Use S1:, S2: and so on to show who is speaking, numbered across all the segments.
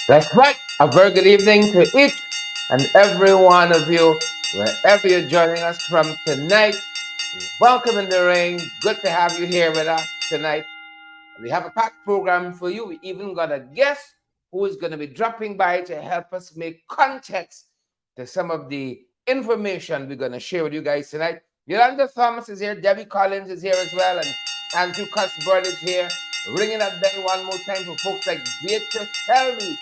S1: That's right. A very good evening to each and every one of you, wherever you're joining us from tonight. Welcome in the ring. Good to have you here with us tonight. We have a packed program for you. We even got a guest who is going to be dropping by to help us make context to some of the information we're going to share with you guys tonight. Yolanda Thomas is here. Debbie Collins is here as well. And Andrew Cuthbert is here. Ringing that bell one more time for folks like Beatrice Helby.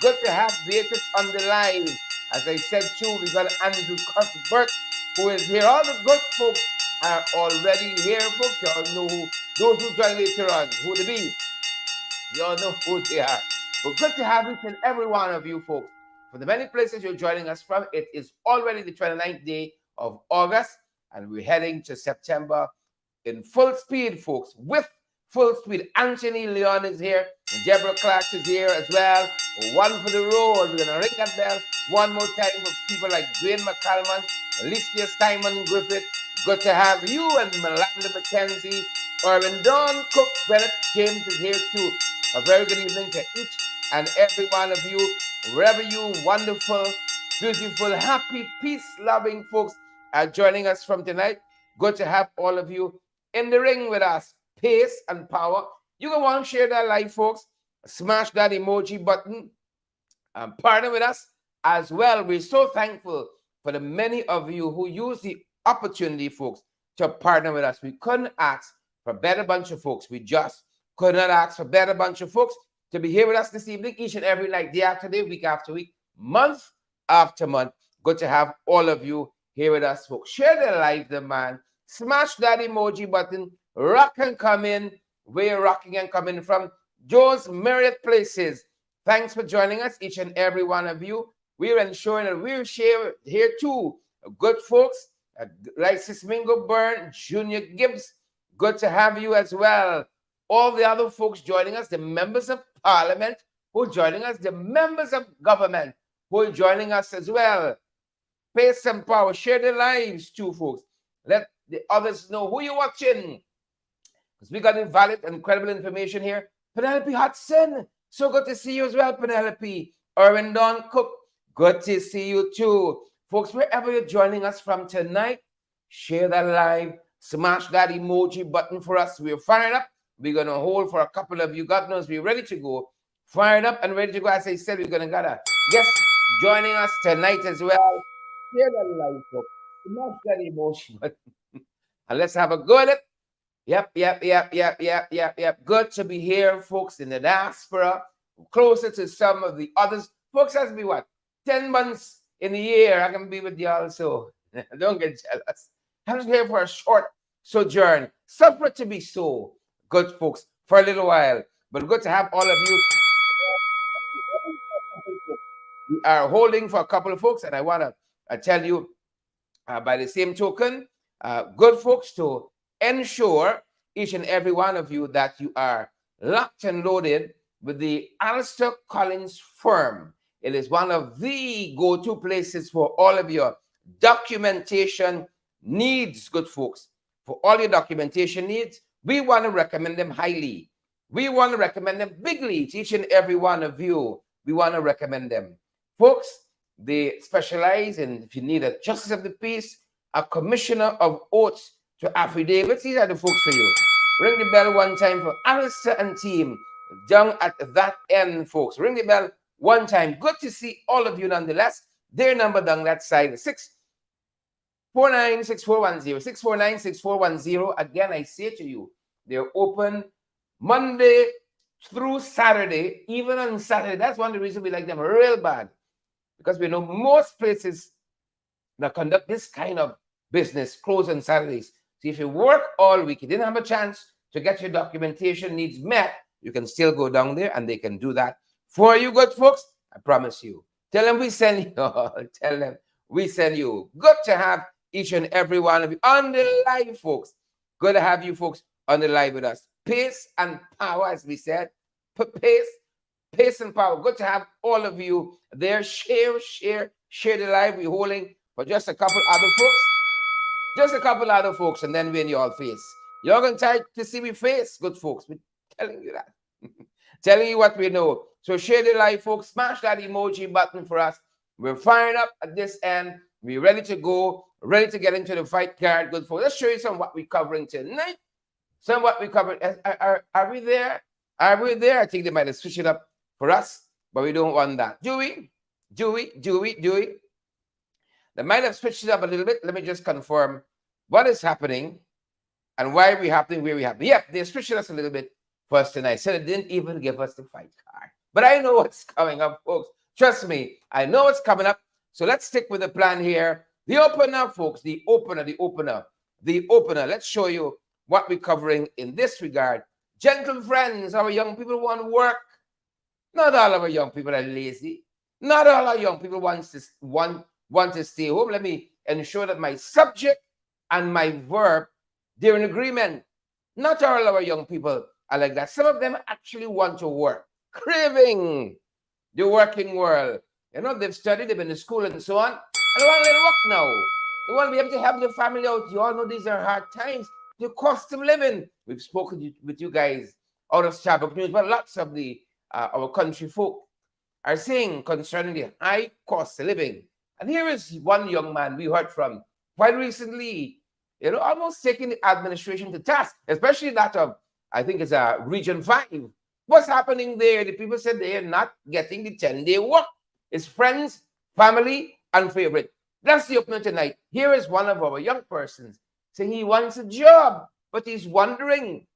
S1: Good to have Beatrice on the line. As I said too, we got Andrew Cuthbert who is here. All the good folks are already here, folks. You all know who those who join later on, who they be, you all know who they are. But good to have each and every one of you folks. For the many places you're joining us from, it is already the 29th day of August, and we're heading to September in full speed, folks, with full speed. Anthony Leon is here, and Deborah Clark is here as well. One for the road. We're going to ring that bell one more time for people like Dwayne McCalman, Alicia Simon Griffith. Good to have you and Melinda McKenzie. Irvin Don Cook, Bennett James is here too. A very good evening to each and every one of you, wherever you wonderful, beautiful, happy, peace-loving folks are joining us from tonight. Good to have all of you in the ring with us. Pace and power. You can want to share that live, folks. Smash that emoji button and partner with us as well. We're so thankful for the many of you who use the opportunity, folks, to partner with us. We couldn't ask for a better bunch of folks. We just could not ask for a better bunch of folks to be here with us this evening, each and every night, day after day, week after week, month after month. Good to have all of you here with us, folks. Share the live, the man. Smash that emoji button. Rock and come in. We're rocking and coming from Joe's myriad places. Thanks for joining us, each and every one of you. We're ensuring that we'll share here too. Good folks, like Sis Mingo Byrne, Junior Gibbs. Good to have you as well. All the other folks joining us, the members of parliament who are joining us, the members of government who are joining us as well. Pay some power, share their lives too, folks. Let the others know who you're watching. Because we got valid and credible information here. Penelope Hudson, so good to see you as well, Penelope. Erwin Don Cook, good to see you too. Folks, wherever you're joining us from tonight, share that live, smash that emoji button for us. We're fired up. We're going to hold for a couple of you. God knows we're ready to go. Fired up and ready to go. As I said, we're going to get a guest joining us tonight as well. Share that live, folks. Smash that emoji button. And let's have a go at it. Yep. Good to be here, folks, in the diaspora, closer to some of the others. Folks, has to be what? 10 months in a year. I can be with y'all, so don't get jealous. I'm just here for a short sojourn. Suffer to be so. Good, folks, for a little while. But good to have all of you. We are holding for a couple of folks, and I want to tell you, by the same token, good folks, to ensure each and every one of you that you are locked and loaded with the Alistair Collins firm. It is one of the go-to places for all of your documentation needs, good folks. For all your documentation needs, we want to recommend them highly. We want to recommend them bigly to each and every one of you. We want to recommend them. Folks, they specialize in, if you need a justice of the peace, a commissioner of oaths to affidavits, these are the folks for you. Ring the bell one time for Alistair and team down at that end, folks. Ring the bell one time. Good to see all of you nonetheless. Their number down that side, 649-6410. 649-6410. Again, I say to you, they're open Monday through Saturday, even on Saturday. That's one of the reasons we like them real bad. Because we know most places that conduct this kind of business close on Saturdays. So if you work all week, you didn't have a chance to get your documentation needs met, you can still go down there and they can do that for you, good folks. I promise you. Tell them we send you. Tell them we send you. Good to have each and every one of you on the live, folks. Good to have you folks on the live with us. Pace and power, as we said. Pace and power. Good to have all of you there. Share the live. We're holding for just a couple other folks. Just a couple other folks, and then we're in your face. You're going to try to see me face, good folks. We're telling you that. Telling you what we know. So share the live, folks. Smash that emoji button for us. We're firing up at this end. We're ready to go, ready to get into the fight card. Good folks. Let's show you some of what we're covering tonight. Some of what we covered. Are we there? Are we there? I think they might have switched it up for us, but we don't want that. Do we? Do we? Do we? Do we? They might have switched it up a little bit. Let me just confirm what is happening and why we happening, where we happening. Yep, they switched us a little bit for us tonight. So they didn't even give us the fight card. But I know what's coming up, folks. Trust me, I know what's coming up. So let's stick with the plan here. The opener, folks, the opener, the opener, the opener. Let's show you what we're covering in this regard. Gentle friends, our young people want to work. Not all of our young people are lazy. Not all our young people want to stay home. Let me ensure that my subject and my verb, they're in agreement. Not all our young people are like that. Some of them actually want to work, craving the working world. You know, they've studied, they've been to school and so on, and they want to work now. They want to be able to help their family out. You all know these are hard times. The cost of living. We've spoken with you guys out of Starbucks News, but lots of the our country folk are saying concerning the high cost of living. And here is one young man we heard from quite recently, you know, almost taking the administration to task, especially that of, I think it's a Region 5. What's happening there? The people said they are not getting the 10-day work. It's friends, family, and favorite. That's the opener tonight. Here is one of our young persons saying he wants a job, but he's wondering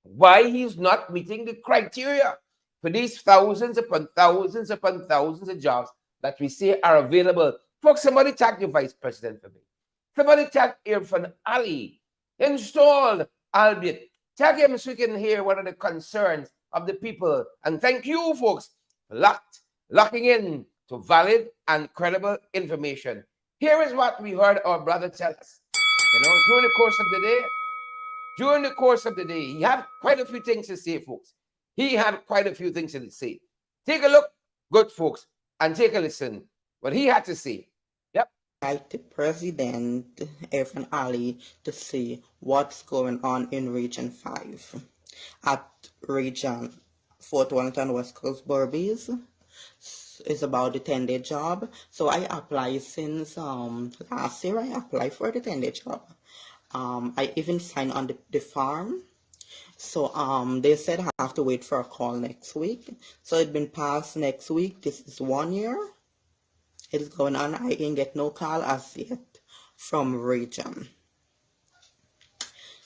S1: why he's not meeting the criteria for these thousands upon thousands upon thousands of jobs that we say are available. Folks, somebody tag the vice president for me. Somebody tag Irfan Ali. Installed albeit. Tag him so we can hear what are the concerns of the people. And thank you, folks, for locking in to valid and credible information. Here is what we heard our brother tell us. You know, during the course of the day, he had quite a few things to say, folks. He had quite a few things to say. Take a look, good folks, and take a listen what he had to say. Yep.
S2: Like the President Irfan Ali to see what's going on in Region 5. At Region Fort Wellington West Coast Berbies is about the 10-day job. So I applied since last year. I applied for the 10-day job. I even signed on the farm. So they said I have to wait for a call next week. So it's been past next week. This is 1 year. It is going on. I didn't get no call as yet from Region.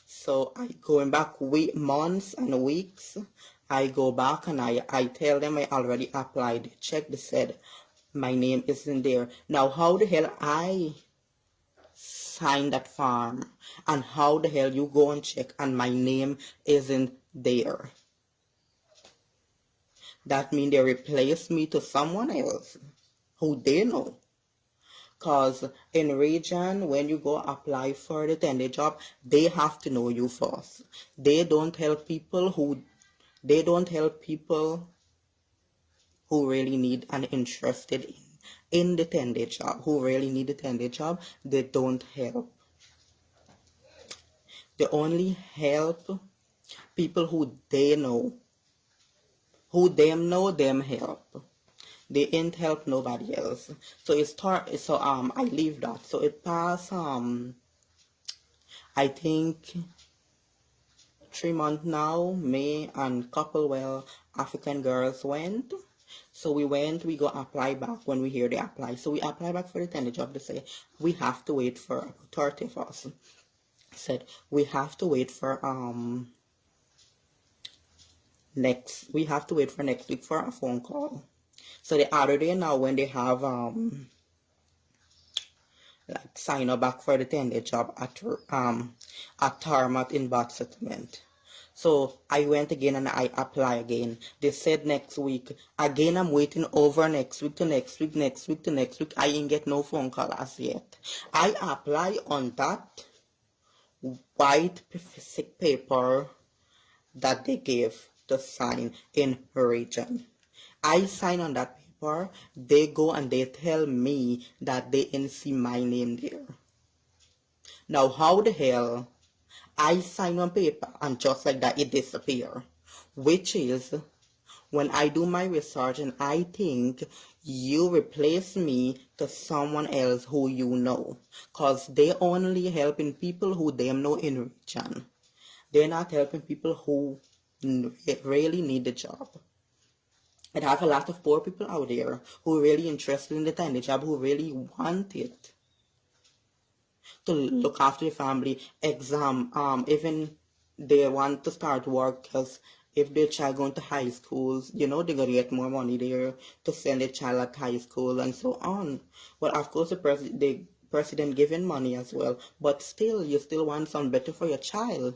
S2: So I going back months and weeks. I go back and I tell them I already applied. They checked. They said my name isn't there. Now how the hell I sign that form and how the hell you go and check and my name isn't there? That means they replaced me to someone else who they know. Because in Region, when you go apply for the 10-day job, they have to know you first. They don't help people who really need and interested in the 10-day job, who really need the 10-day job. They don't help. They only help people who they know, who them know them help. They ain't help nobody else. So I leave that. So it passed I think 3 months now. Me and couple African girls went. So we go apply back when we hear they apply. So we apply back for the 10-day job. They say we have to wait for 30 of us. Said we have to wait for next week for a phone call. So the other day now when they have like sign up back for the 10-day job at Tarmac in Bat Settlement. So I went again and I apply again. They said next week. Again, I'm waiting over next week to next week. I ain't get no phone call as yet. I apply on that white sick paper that they gave to sign in Region. I sign on that paper. They go and they tell me that they didn't see my name there. Now, how the hell I sign on paper and just like that it disappear? Which is When I do my research and I think you replace me to someone else who you know, cause they only helping people who they know in region. They're not helping people who really need the job. It has a lot of poor people out there who are really interested in the tiny job, who really want it to look after the family, even they want to start work because if their child going to high schools, they're gonna get more money there to send their child at high school and so on. Well, of course, the president giving money as well, but still, you still want something better for your child.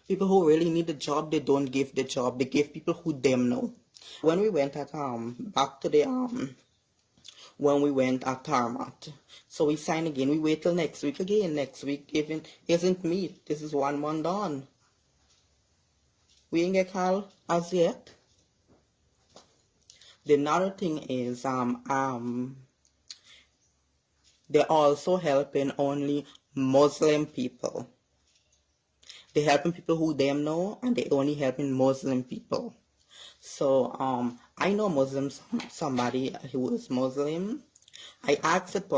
S2: People who really need a job, they don't give the job. They give people who them know. When we went at back to the when we went at Tarmac. So we sign again. We wait till next week again. Next week even isn't meet. This is 1 month on. We ain't get called as yet. The another thing is they're also helping only Muslim people. They're helping people who them know, and they only helping Muslim people. So I know Muslims, somebody who is Muslim. I asked that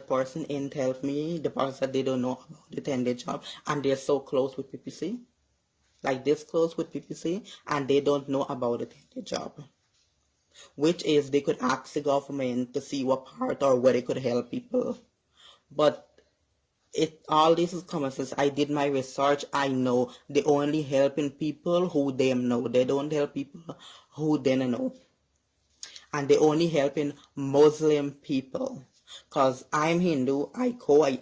S2: person ain't help me, the person that they don't know about the 10-day job, and they're so close with PPC, like this close with PPC, and they don't know about the 10-day job, which is they could ask the government to see what part or where they could help people. But all this is common sense. I did my research. I know they only helping people who them know. They don't help people who they don't know. And they only helping Muslim people. Cause I'm Hindu, I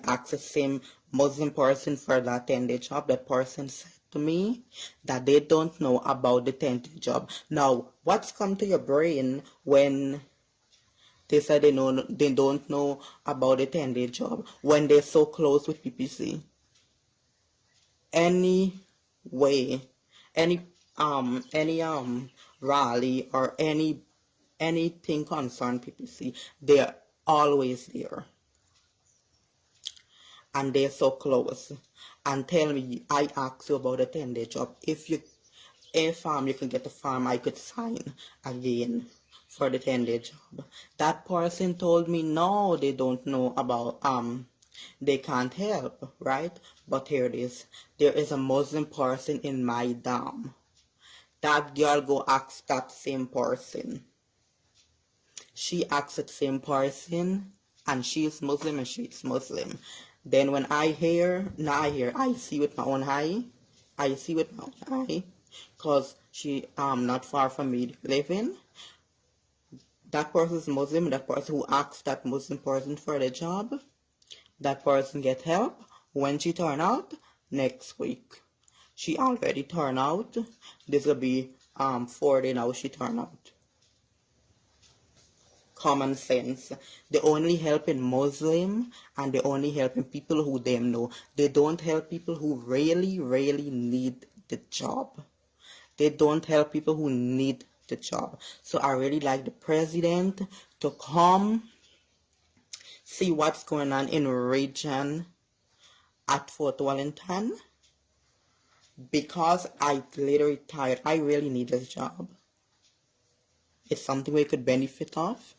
S2: ask the same Muslim person for that 10-day job. That person said to me that they don't know about the 10-day job. Now, what's come to your brain when they said they don't know about the 10-day job when they're so close with PPC? Any way, any rally or anything concern PPC, they're always there, and they're so close. And tell me, I asked you about a 10-day job. If you can get a farm, I could sign again for the 10-day job. That person told me no, they don't know about they can't help, right? But here it is. There is a Muslim person in my dam. That girl go ask that same person. She asked the same person, and she is Muslim and she is Muslim. Then when I see with my own eye. I see with my own eye, cause she not far from me living. That person is Muslim. That person who asked that Muslim person for the job, that person get help when she turn out next week. She already turned out. This will be 4 days now she turned out. Common sense. They only helping Muslim and they only helping people who them know. They don't help people who really, really need the job. They don't help people who need the job. So I really like the president to come see what's going on in region at Fort Wellington, because I literally tired. I really need this job. It's something we could benefit of.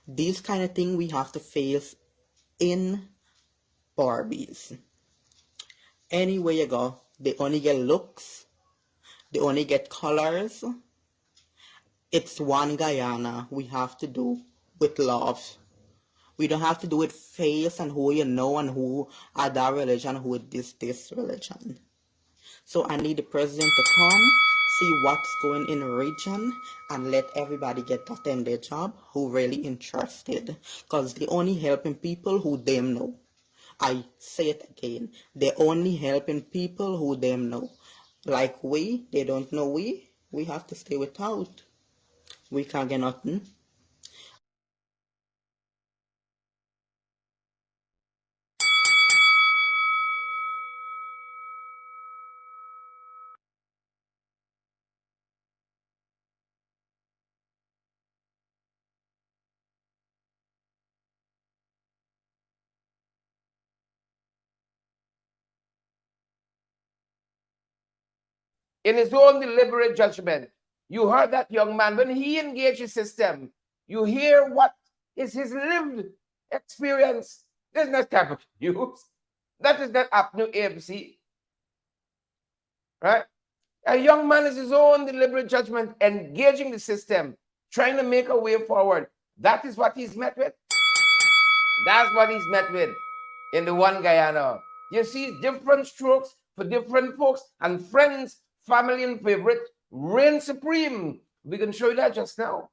S2: These kind of thing we have to face in Barbies. Anywhere you go, they only get looks, they only get colors. It's one Guyana we have to do with love. We don't have to do with face and who you know and who are that religion, who is this religion. So I need the president to come, see what's going in the region, and let everybody get that in their job who really interested. Because they only helping people who them know. I say it again. They only helping people who them know. Like they don't know we have to stay without. We can't get nothing.
S1: in his own deliberate judgment. You heard that young man, when he engaged the system, you hear what is his lived experience. There's no type of news. That is not up new AMC, right? A young man is his own deliberate judgment, engaging the system, trying to make a way forward. That is what he's met with. That's what he's met with in the one Guyana. You see, different strokes for different folks, and friends, family, and favorite reign supreme. We can show you that just now.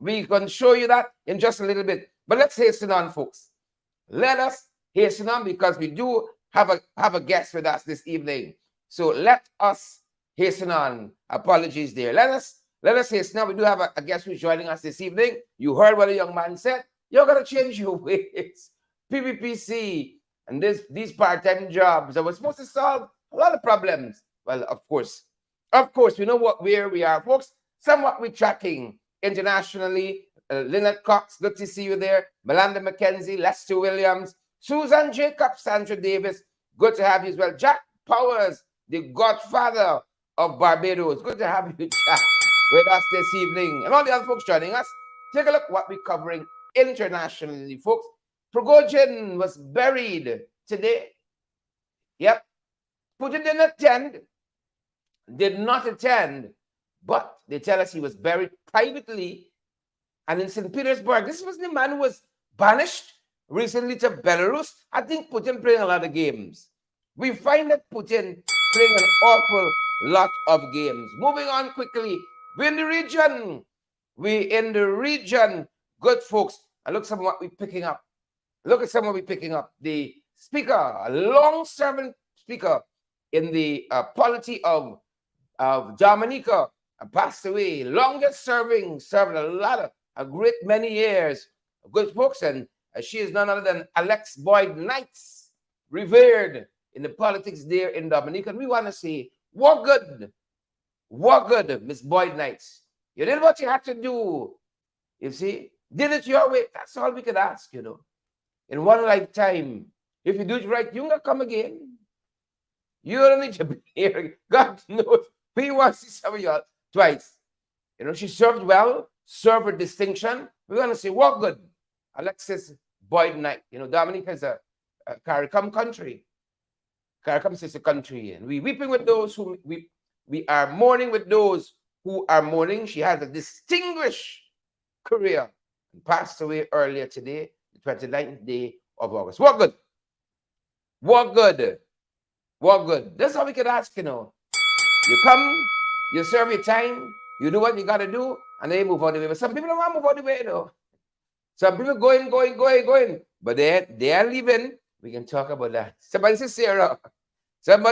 S1: We can show you that in just a little bit. But let's hasten on, folks. Let us hasten on, because we do have a guest with us this evening. So let us hasten on. Apologies there. Let us hasten on. We do have a guest who's joining us this evening. You heard what the young man said. You're gonna change your ways. PPPC and these part-time jobs that were supposed to solve a lot of problems. Well, of course, we know where we are, folks. Somewhat we're tracking internationally. Lynette Cox, good to see you there. Melinda McKenzie, Lester Williams, Susan Jacobs, Sandra Davis, good to have you as well. Jack Powers, the godfather of Barbados, good to have you, Jack, with us this evening. And all the other folks joining us. Take a look what we're covering internationally, folks. Prigozhin was buried today. Yep. Putin did not attend, but they tell us he was buried privately and in St. Petersburg. This was the man who was banished recently to Belarus. I think Putin playing a lot of games. We find that Putin playing an awful lot of games. Moving on quickly. We're in the region. Good, folks. And look some of what we're picking up. Look at some of what we're picking up. The speaker, a long-serving speaker in the polity of Dominica, passed away. Longest serving, served a great many years. Good, folks. And she is none other than Alex Boyd Knights, revered in the politics there in Dominica. And we want to say, what good, Miss Boyd Knights. You did what you had to do. You see, did it your way. That's all we could ask, in one lifetime. If you do it right, you're going to come again. You don't need to be here. God knows. We want to see some of y'all twice. She served well, served with distinction. We're going to say, what good? Alexis Boyd Knight. Dominica is a CARICOM country. CARICOM is a country. And we weeping with those who we are mourning with those who are mourning. She has a distinguished career and passed away earlier today, the 29th day of August. What good? What good? What good? That's all we could ask, You come, you serve your time, you do what you got to do, and then you move out the way. But some people don't want to move out the way, Some people going. But they are leaving. We can talk about that. Somebody says Sarah. In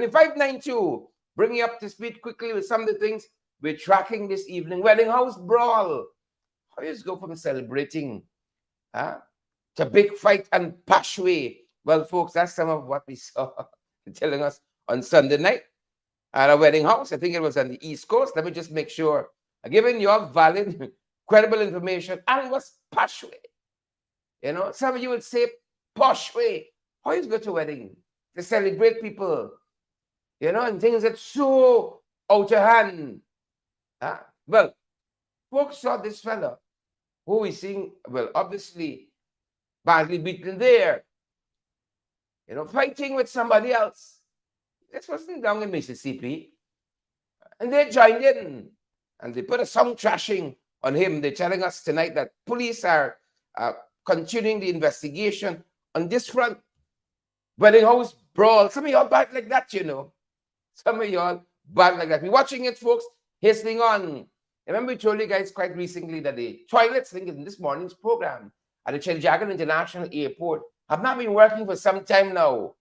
S1: the 592, bring you up to speed quickly with some of the things we're tracking this evening. Wedding house brawl. How you just go from celebrating to big fight and pashway? Well, folks, that's some of what we saw telling us on Sunday night at a wedding house. I think it was on the East Coast. Let me just make sure I'm giving you all valid, credible information. And it was pashway. Some of you would say posh way. How you go to a wedding to celebrate people? And things that so out of hand. Well, folks saw this fella who we seeing, well, obviously badly beaten there. Fighting with somebody else. This wasn't down in Mississippi. And they joined in. And they put a song trashing on him. They're telling us tonight that police are continuing the investigation on this front. Wedding house brawl. Some of y'all bad like that, Some of y'all bad like that. We're watching it, folks. Hastening on. Remember we told you guys quite recently that the toilets, I think in this morning's program, at the Cheljagan International Airport have not been working for some time now.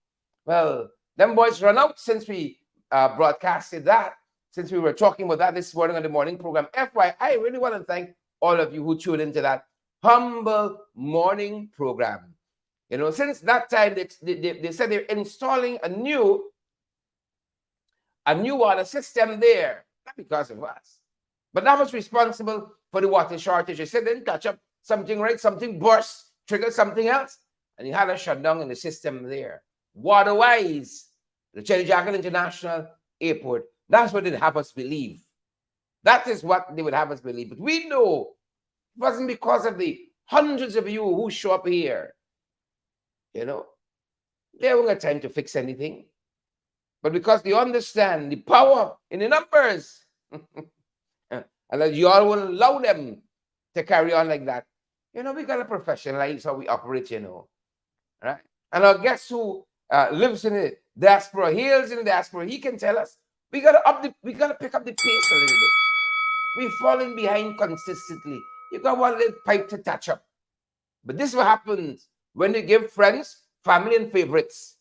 S1: Well, them boys run out since we broadcasted that, since we were talking about that this morning on the morning program. FYI, I really want to thank all of you who tuned into that humble morning program. Since that time, they said they're installing a new water system there, not because of us. But that was responsible for the water shortage. They said they didn't catch up something right, something burst, triggered something else, and you had a shutdown in the system there. Water-wise, the Cheljagan International Airport That's what they'd have us believe. That is what they would have us believe. But we know it wasn't because of the hundreds of you who show up here. You know, they haven't got time to fix anything. But because they understand the power in the numbers, and that you all will allow them to carry on like that, we got to professionalize how we operate, right? And our guest who lives in the diaspora, hails in the diaspora, he can tell us we got to pick up the pace a little bit. We're falling behind consistently. You got one little pipe to touch up. But this is what happens when you give friends, family, and favorites,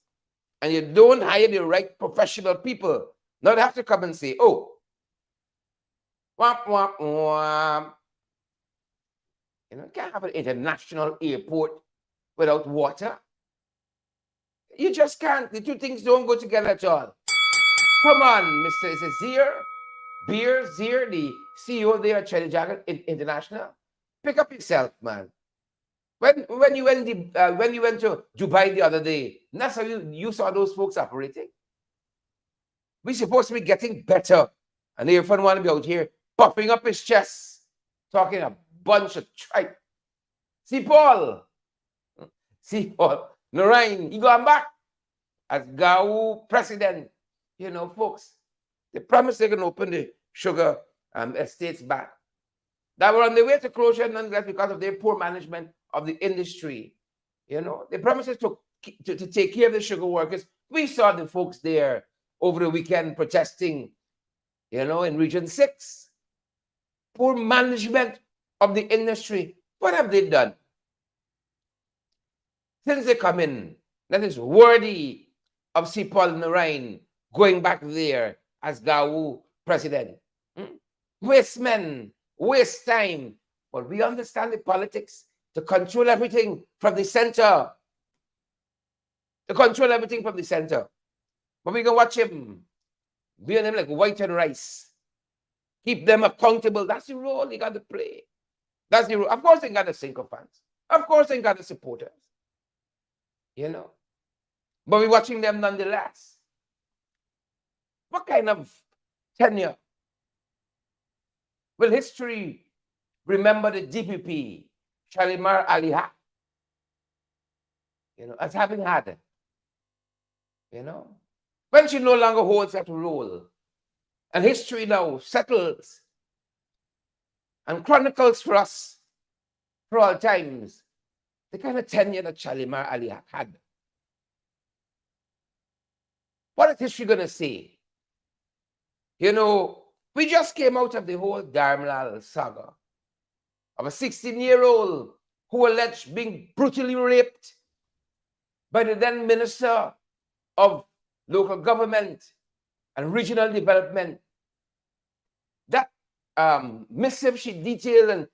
S1: and you don't hire the right professional people. Now they have to come and say, oh, womp, womp, womp. You can't have an international airport without water. You just can't. The two things don't go together at all. Come on, Mr. Is it Zier, the CEO there at China Jacket International? Pick up yourself, man. When you went to Dubai the other day, that's how you saw those folks operating. We're supposed to be getting better, and the Irfan want to be out here puffing up his chest, talking a bunch of tripe. See Paul, Narain, he going back as GAU president. Folks, they promised they're going to open the sugar estates back. That were on the way to closure, nonetheless, because of their poor management of the industry. They promised us to take care of the sugar workers. We saw the folks there over the weekend protesting, in Region 6. Poor management of the industry. What have they done? Since they come in, that is worthy of Sipal Narain going back there as GAU president. Waste men, waste time. But we understand the politics to control everything from the center. To control everything from the center. But we can watch him, be on him like white and rice. Keep them accountable. That's the role he got to play. That's the role. Of course, they got the sycophants. Of course, they got the supporters. But we're watching them nonetheless. What kind of tenure will history remember the DPP, Shalimar Ali as having had? When she no longer holds that role, and history now settles and chronicles for us for all times the kind of tenure that Shalimar Ali had. What is history going to say? We just came out of the whole Dharmlal saga of a 16-year-old who alleged being brutally raped by the then Minister of Local Government and Regional Development. That missive she detailed and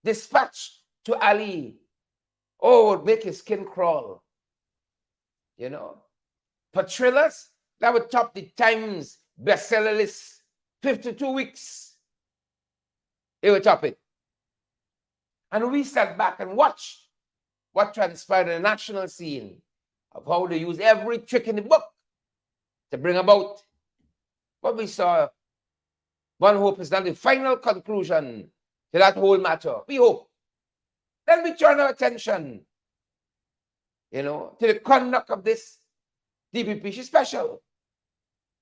S1: dispatched to Ali, would make his skin crawl. For thrillers, that would top the Times bestseller list 52 weeks. They would top it. And we sat back and watched what transpired in the national scene of how they use every trick in the book to bring about what we saw. One hope is not the final conclusion to that whole matter. We hope. Then we turn our attention, to the conduct of this DPP. She's special.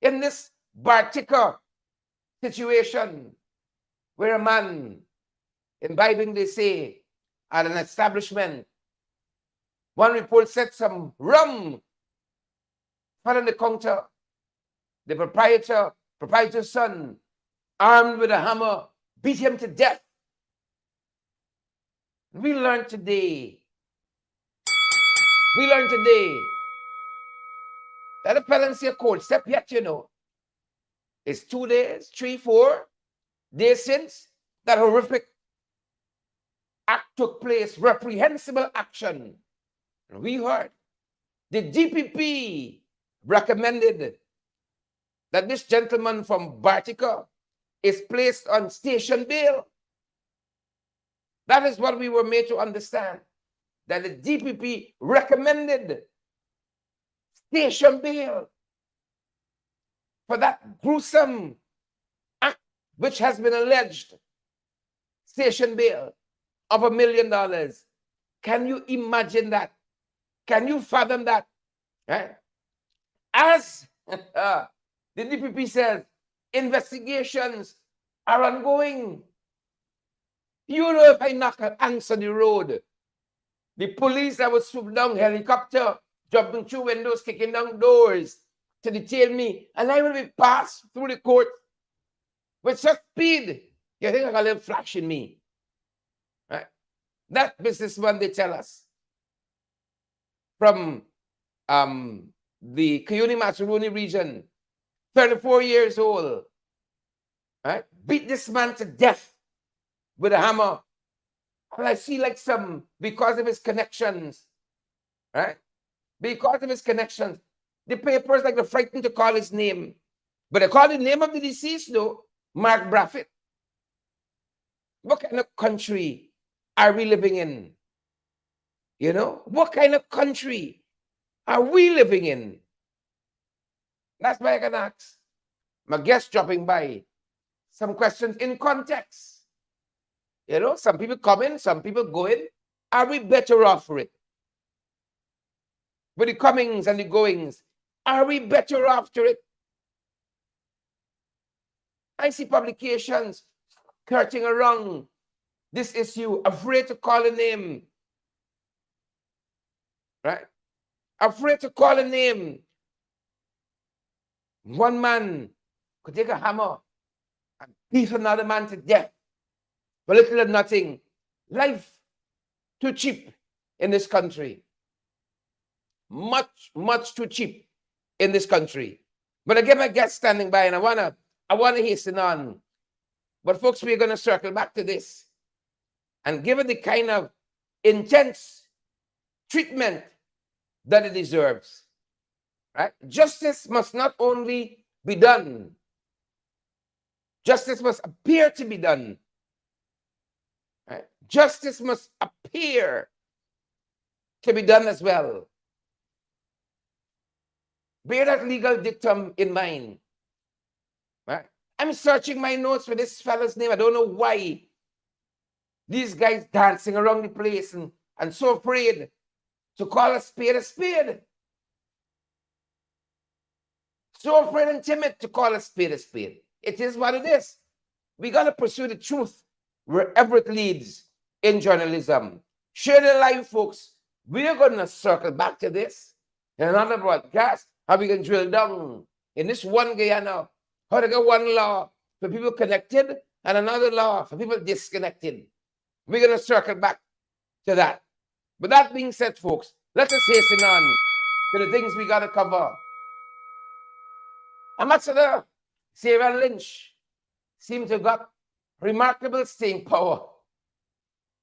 S1: In this Bartika situation, where a man imbibing, they say, at an establishment, one report said some rum fell on the counter. The proprietor's son, armed with a hammer, beat him to death. We learned today that the Palencia Court step yet, it's 2 days, 3, 4 days since that horrific act took place, reprehensible action. And we heard the DPP recommended that this gentleman from Bartica is placed on station bail. That is what we were made to understand, that the DPP recommended station bail. for that gruesome act which has been alleged, station bail of $1 million. Can you imagine that? Can you fathom that? Right? As the DPP says, investigations are ongoing. You know, if I knock an ants on the road, the police that would swoop down helicopter, jumping through windows, kicking down doors to detain me, and I will be passed through the court with such speed. You think I got a little flash in me? Right? That businessman, they tell us, from the Kayuni-Matsaruni region, 34 years old, right? Beat this man to death with a hammer. And I see like some, because of his connections, right? Because of his connections, the papers like they're frightened to call his name. But they call the name of the deceased, though, Mark Braffett. What kind of country are we living in? You know, what kind of country are we living in? That's why I can ask my guest dropping by some questions in context. You know, some people come in, some people go in. Are we better off for it? With the comings and the goings, are we better after it? I see publications skirting around this issue, afraid to call a name. Right? Afraid to call a name. One man could take a hammer and beat another man to death for little or nothing. Life too cheap in this country. Much, much too cheap in this country. But I get my guest standing by, and I wanna hasten on. But folks, we're gonna circle back to this. And give it the kind of intense treatment that it deserves. Right? Justice must not only be done, justice must appear to be done. Right? Justice must appear to be done as well. Bear that legal dictum in mind. Right? I'm searching my notes for this fellow's name. I don't know why. These guys dancing around the place and so afraid to call a spade a spade. So afraid and timid to call a spade a spade. It is what it is. We got to pursue the truth wherever it leads in journalism. Share the live, folks. We're going to circle back to this in another broadcast. How we can drill down in this one Guyana, how to get one law for people connected and another law for people disconnected. We're going to circle back to that. But that being said, folks, let us hasten on to the things we got to cover. Ambassador Sarah Lynch seemed to have got remarkable staying power.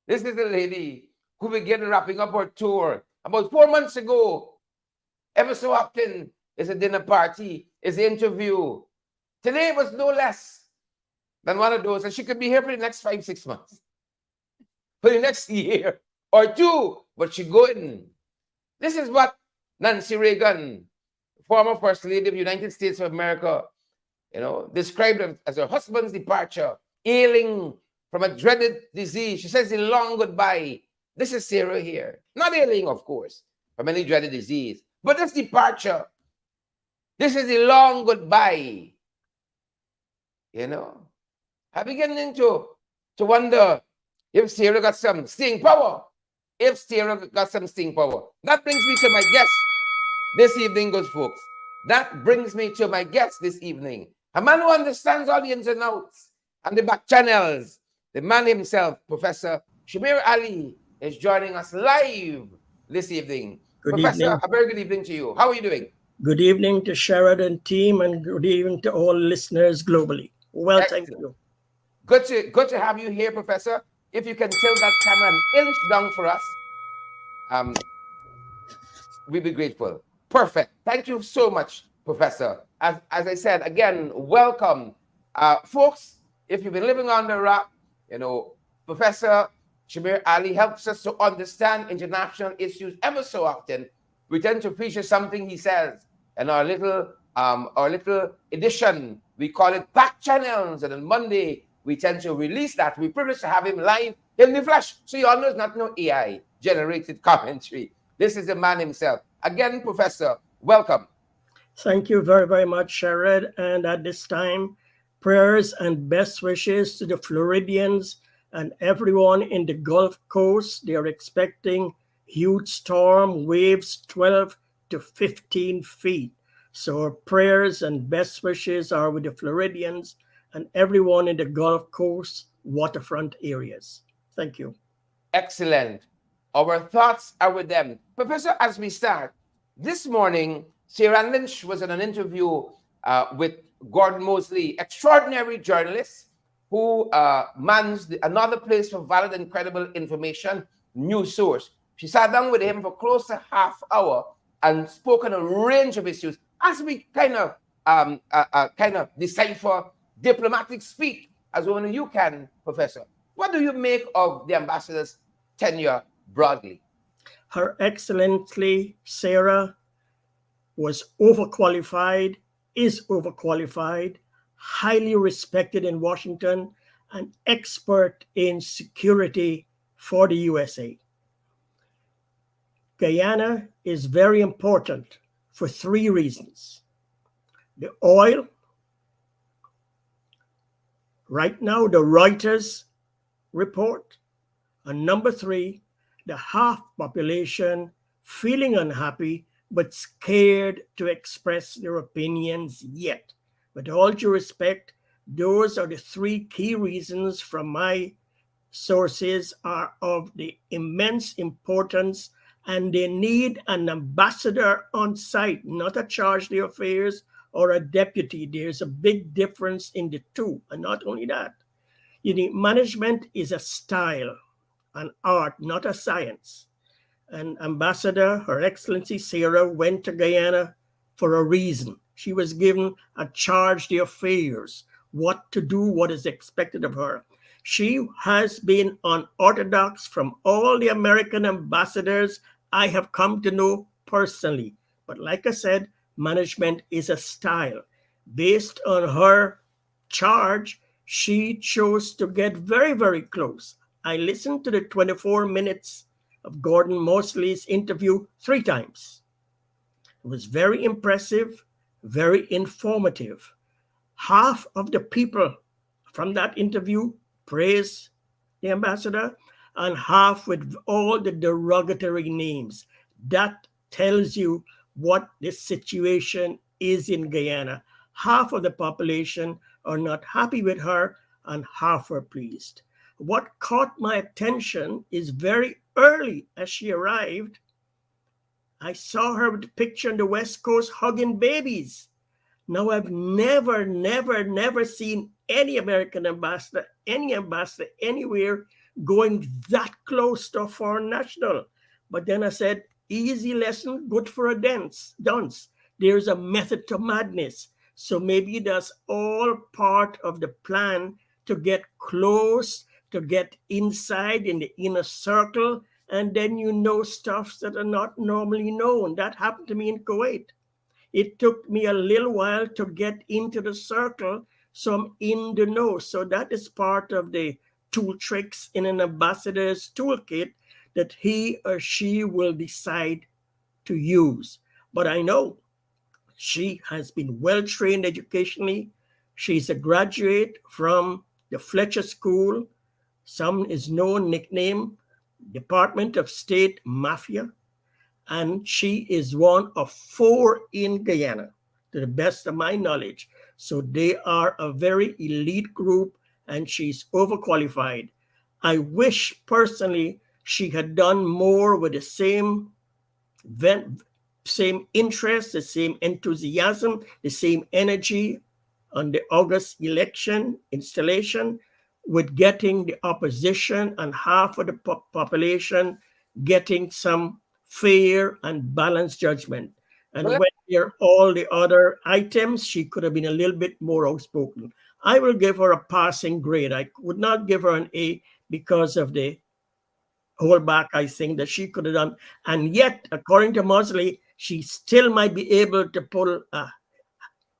S1: This is the lady who began wrapping up her tour about 4 months ago. Ever so often is a dinner party, is an interview. Today was no less than one of those, and she could be here for the next 5-6 months. For the next year or two, but she going. This is what Nancy Reagan, former First Lady of the United States of America, described as her husband's departure, ailing from a dreaded disease. She says a long goodbye. This is Sarah here. Not ailing, of course, from any dreaded disease, but this departure. This is a long goodbye. I'm beginning to wonder if Sarah got some staying power. If Sarah got some staying power. That brings me to my guest this evening, good folks. That brings me to my guest this evening. A man who understands all the ins and outs and the back channels. The man himself, Professor Shamir Ali, is joining us live this evening.
S3: Good
S1: Professor,
S3: evening.
S1: a very good evening to you. How are you doing?
S3: Good evening to Sheridan team and good evening to all listeners globally. Well,
S1: Excellent.
S3: thank you.
S1: Good to have you here, Professor. If you can tilt that camera an inch down for us, we'd be grateful. Perfect. Thank you so much, Professor. As I said, again, welcome. Folks, if you've been living on the rock, Professor Shamir Ali helps us to understand international issues ever so often. We tend to feature something he says in our little our little edition. We call it Back Channels. And on Monday, we tend to release that. We're privileged to have him live in the flesh. So you all know it's not no AI generated commentary. This is the man himself. Again, Professor, welcome.
S3: Thank you very, very much, Sherrod. And at this time, prayers and best wishes to the Floridians and everyone in the Gulf Coast. They are expecting huge storm, waves 12 to 15 feet. So our prayers and best wishes are with the Floridians and everyone in the Gulf Coast waterfront areas. Thank you.
S1: Excellent. Our thoughts are with them. Professor, as we start, this morning, Sarah Lynch was in an interview with Gordon Mosley, extraordinary journalist who mans another place for valid and credible information, News Source. She sat down with him for close to half hour and spoke on a range of issues as we kind of decipher diplomatic speak as only you can, Professor. What do you make of the ambassador's tenure broadly?
S3: Her Excellency Sarah was overqualified, is overqualified, highly respected in Washington, an expert in security for the USA. Guyana is very important for three reasons. The oil, right now, the Reuters report, and number three, the half population feeling unhappy but scared to express their opinions yet. With all due respect, those are the three key reasons from my sources are of the immense importance, and they need an ambassador on site, not a charge d'affaires or a deputy. There's a big difference in the two. And not only that, management is a style, an art, not a science. And Ambassador, Her Excellency Sarah, went to Guyana for a reason. She was given a charge d'affaires, what to do, what is expected of her. She has been unorthodox from all the American ambassadors I have come to know personally. But like I said, management is a style. Based on her charge, she chose to get very, very close. I listened to the 24 minutes of Gordon Mosley's interview 3 times. It was very impressive, very informative. Half of the people from that interview praised the ambassador, and half with all the derogatory names. That tells you what the situation is in Guyana. Half of the population are not happy with her, and half are pleased. What caught my attention is very early as she arrived, I saw her with the picture on the West Coast hugging babies. Now, I've never seen any American ambassador, any ambassador anywhere going that close to a foreign national. But then I said, easy lesson, good for a dunce. There's a method to madness. So maybe that's all part of the plan to get close, to get inside in the inner circle, and then you know stuffs that are not normally known. That happened to me in Kuwait. It took me a little while to get into the circle, so I'm in the know. So that is part of the tool tricks in an ambassador's toolkit that he or she will decide to use. But I know she has been well trained educationally. She's a graduate from the Fletcher School. Some is known nickname Department of State Mafia, and she is one of 4 in Guyana, to the best of my knowledge. So they are a very elite group, and she's overqualified. I wish personally she had done more with the same interest, the same enthusiasm, the same energy on the August election installation, with getting the opposition and half of the population getting some fair and balanced judgment. And
S1: Well,
S3: when there are all the other items, she could have been a little bit more outspoken. I will give her a passing grade. I would not give her an A because of the holdback I think that she could have done. And yet, according to Mosley, she still might be able to pull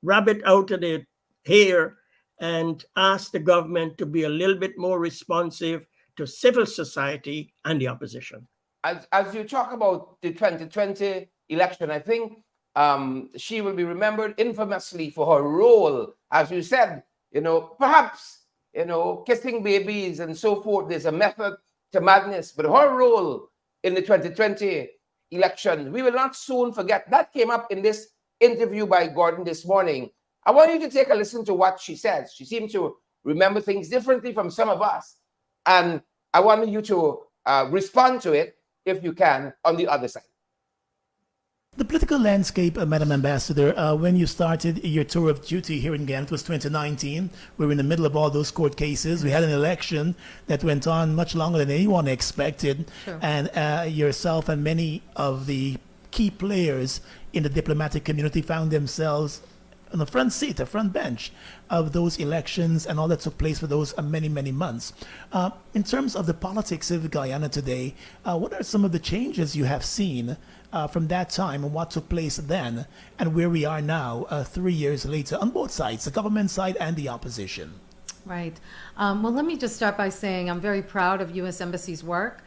S3: rabbit out of the hair and ask the government to be a little bit more responsive to civil society and the opposition.
S1: As you talk about the 2020 election, I think she will be remembered infamously for her role, as you said, perhaps, kissing babies and so forth. There's a method to madness, but her role in the 2020 election, we will not soon forget. That came up in this interview by Gordon this morning. I want you to take a listen to what she says. She seemed to remember things differently from some of us. And I want you to respond to it, if you can, on the other side.
S4: The political landscape, Madam Ambassador, when you started your tour of duty here in Ghana, it was 2019. We were in the middle of all those court cases. We had an election that went on much longer than anyone expected. Sure. And yourself and many of the key players in the diplomatic community found themselves on the front seat, the front bench of those elections and all that took place for those many, many months. In terms of the politics of Guyana today, what are some of the changes you have seen from that time and what took place then and where we are now 3 years later on both sides, the government side and the opposition?
S5: Right. Well, let me just start by saying I'm very proud of U.S. Embassy's work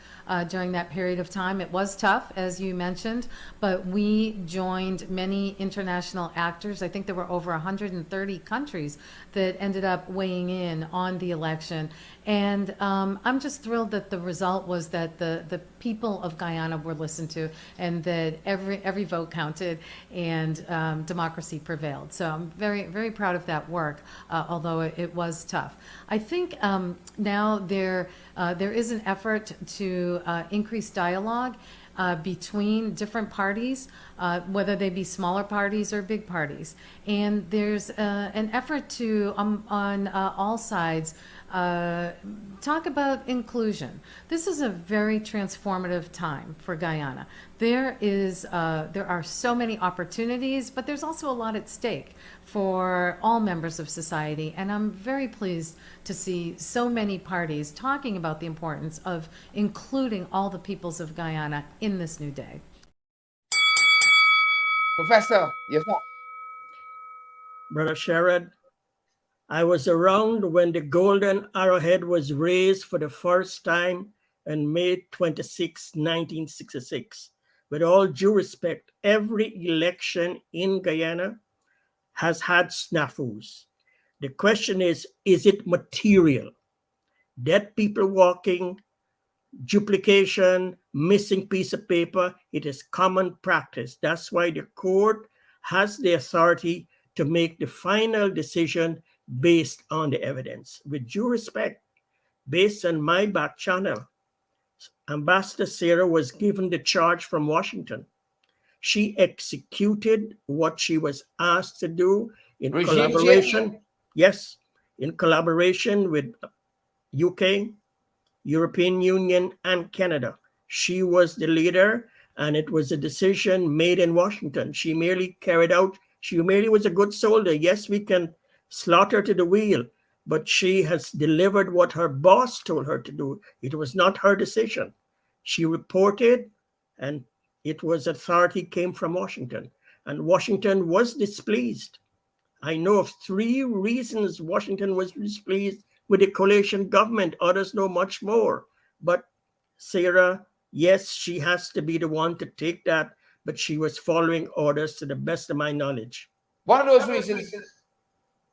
S5: during that period of time. It was tough, as you mentioned, but we joined many international actors. I think there were over 130 countries that ended up weighing in on the election. And I'm just thrilled that the result was that the people of Guyana were listened to and that every vote counted and democracy prevailed. So I'm very, very proud of that work, although it was tough. I think now there is an effort to increase dialogue between different parties, whether they be smaller parties or big parties. And there's an effort to, on all sides, talk about inclusion. This is a very transformative time for Guyana. There are so many opportunities, but there's also a lot at stake for all members of society. And I'm very pleased to see so many parties talking about the importance of including all the peoples of Guyana in this new day.
S1: Professor, your thoughts?
S3: Brother Sherrod, I was around when the golden arrowhead was raised for the first time on May 26, 1966. With all due respect, every election in Guyana has had snafus. The question is it material? Dead people walking, duplication, missing piece of paper, it is common practice. That's why the court has the authority to make the final decision based on the evidence. With due respect, based on my back channel, Ambassador Sarah was given the charge from Washington. She executed what she was asked to do in collaboration. Yes, in collaboration with UK, European Union, and Canada. She was the leader, and it was a decision made in Washington. She merely carried out, she merely was a good soldier. Yes, we can slaughter to the wheel, but she has delivered what her boss told her to do. It was not her decision. She reported, and it was authority came from Washington, and Washington was displeased. I know of 3 reasons Washington was displeased with the coalition government. Others know much more. But Sarah, yes, she has to be the one to take that, but she was following orders to the best of my knowledge.
S1: One of those reasons,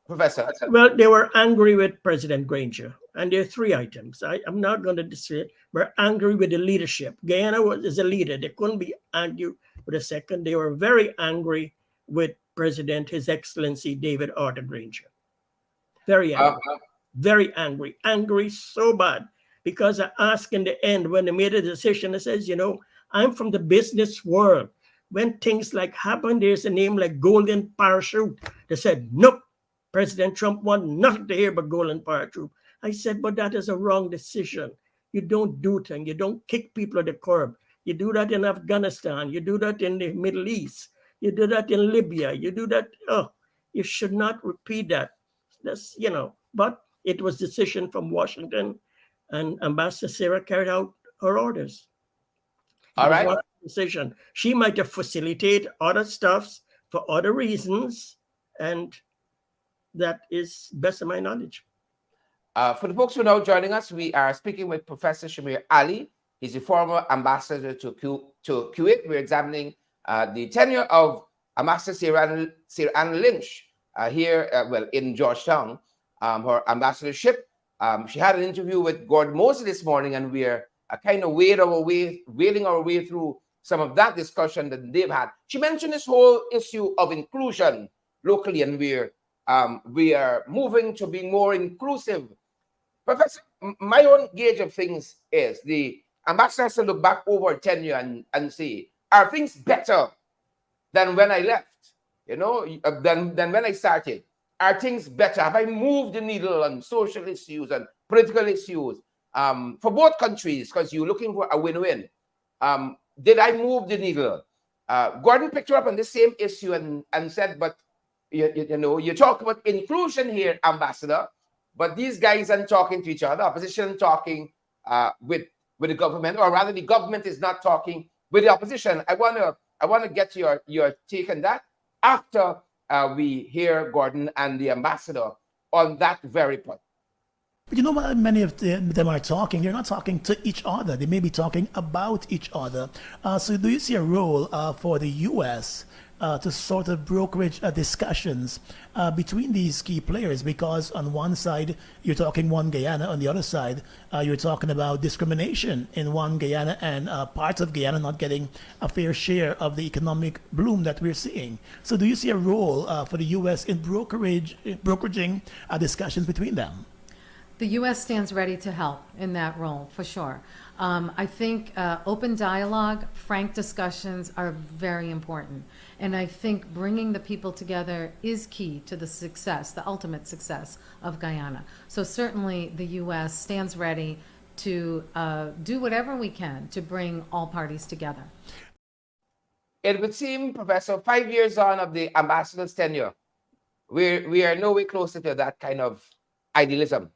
S1: Professor?
S3: Well, they were angry with President Granger. And there are 3 items. I'm not going to say we're angry with the leadership. Guyana is a leader. They couldn't be argued with a second. They were very angry with President, His Excellency David Arthur Granger. Very angry. Very angry. Angry so bad. Because I asked in the end when they made a decision, I says, I'm from the business world. When things like happen, there's a name like Golden Parachute. They said, nope. President Trump wanted nothing to hear but Golden Parachute. I said, but that is a wrong decision. You don't do things. You don't kick people at the curb. You do that in Afghanistan. You do that in the Middle East. You do that in Libya. You do that. Oh, you should not repeat that. That's, but it was decision from Washington, and Ambassador Sarah carried out her orders.
S1: All right.
S3: Decision. She might have facilitated other stuffs for other reasons, And that is best of my knowledge.
S1: For the folks who are now joining us, we are speaking with Professor Shamir Ali. He's the former ambassador to Kuwait. We're examining the tenure of Ambassador Sir Anne Lynch here, well, in Georgetown, her ambassadorship. She had an interview with Gordon Mosley this morning, and we're kind of wailing our way through some of that discussion that they've had. She mentioned this whole issue of inclusion locally, and we are moving to being more inclusive. Professor, my own gauge of things is the ambassador has to look back over tenure and say, are things better than when I left? You know, than when I started? Are things better? Have I moved the needle on social issues and political issues for both countries? Because you're looking for a win-win. Did I move the needle? Gordon picked her up on the same issue and said, but you know, you talk about inclusion here, Ambassador, but these guys aren't talking to each other. Opposition talking with the government, or rather, the government is not talking with the opposition. I wanna get your take on that after we hear Gordon and the ambassador on that very point.
S4: But you know what? Many of them are talking. They're not talking to each other. They may be talking about each other. So, do you see a role for the U.S. To sort of brokerage discussions between these key players? Because on one side, you're talking one Guyana. On the other side, you're talking about discrimination in one Guyana, and parts of Guyana not getting a fair share of the economic bloom that we're seeing. So, do you see a role for the U.S. in brokeraging discussions between them?
S5: The U.S. stands ready to help in that role, for sure. I think open dialogue, frank discussions are very important. And I think bringing the people together is key to the success, the ultimate success of Guyana. So certainly the U.S. stands ready to do whatever we can to bring all parties together.
S1: It would seem, Professor, 5 years on of the ambassador's tenure, we are no way closer to that kind of idealism.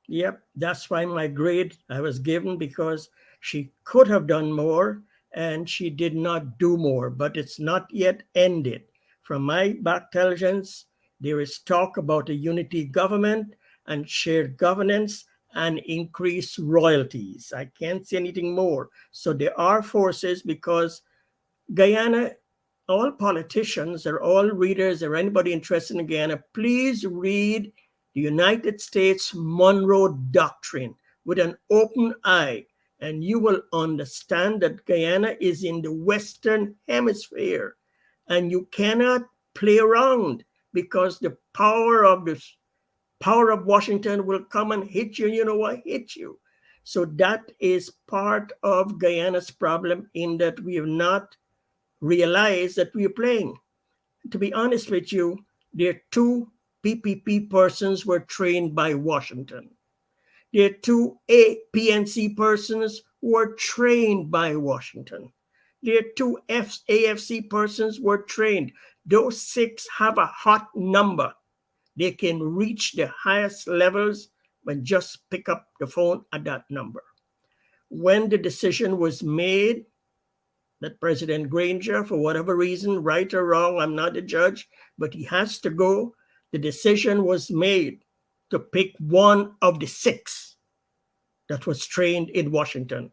S3: Yep, that's why my grade I was given, because she could have done more and she did not do more, but it's not yet ended. From my back intelligence, there is talk about a unity government and shared governance and increased royalties. I can't say anything more. So there are forces, because Guyana, all politicians or all readers or anybody interested in Guyana, please read the United States Monroe Doctrine with an open eye, and you will understand that Guyana is in the Western Hemisphere, and you cannot play around, because the power of Washington will come and hit you. You know what? Hit you. So that is part of Guyana's problem, in that we have not realized that we are playing. To be honest with you, their two PPP persons were trained by Washington. Their two APNC persons were trained by Washington. Their two AFC persons were trained. Those six have a hot number. They can reach the highest levels when just pick up the phone at that number. When the decision was made that President Granger, for whatever reason, right or wrong, I'm not a judge, but he has to go, the decision was made to pick one of the six that was trained in Washington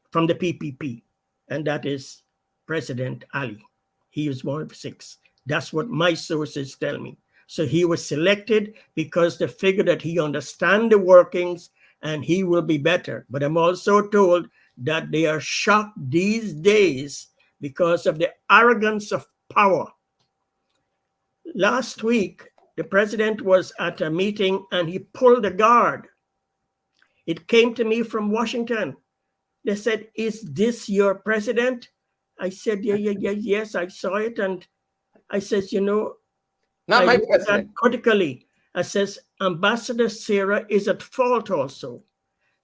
S3: from the PPP, and that is President Ali. He was one of the six. That's what my sources tell me. So he was selected because they figured that he understands the workings and he will be better. But I'm also told that they are shocked these days because of the arrogance of power. Last week, the president was at a meeting and he pulled a guard. It came to me from Washington. They said, "Is this your president?" I said, yes, I saw it. And I says,
S1: Not
S3: I
S1: my
S3: look at that
S1: president.
S3: critically. I says, Ambassador Sarah is at fault also.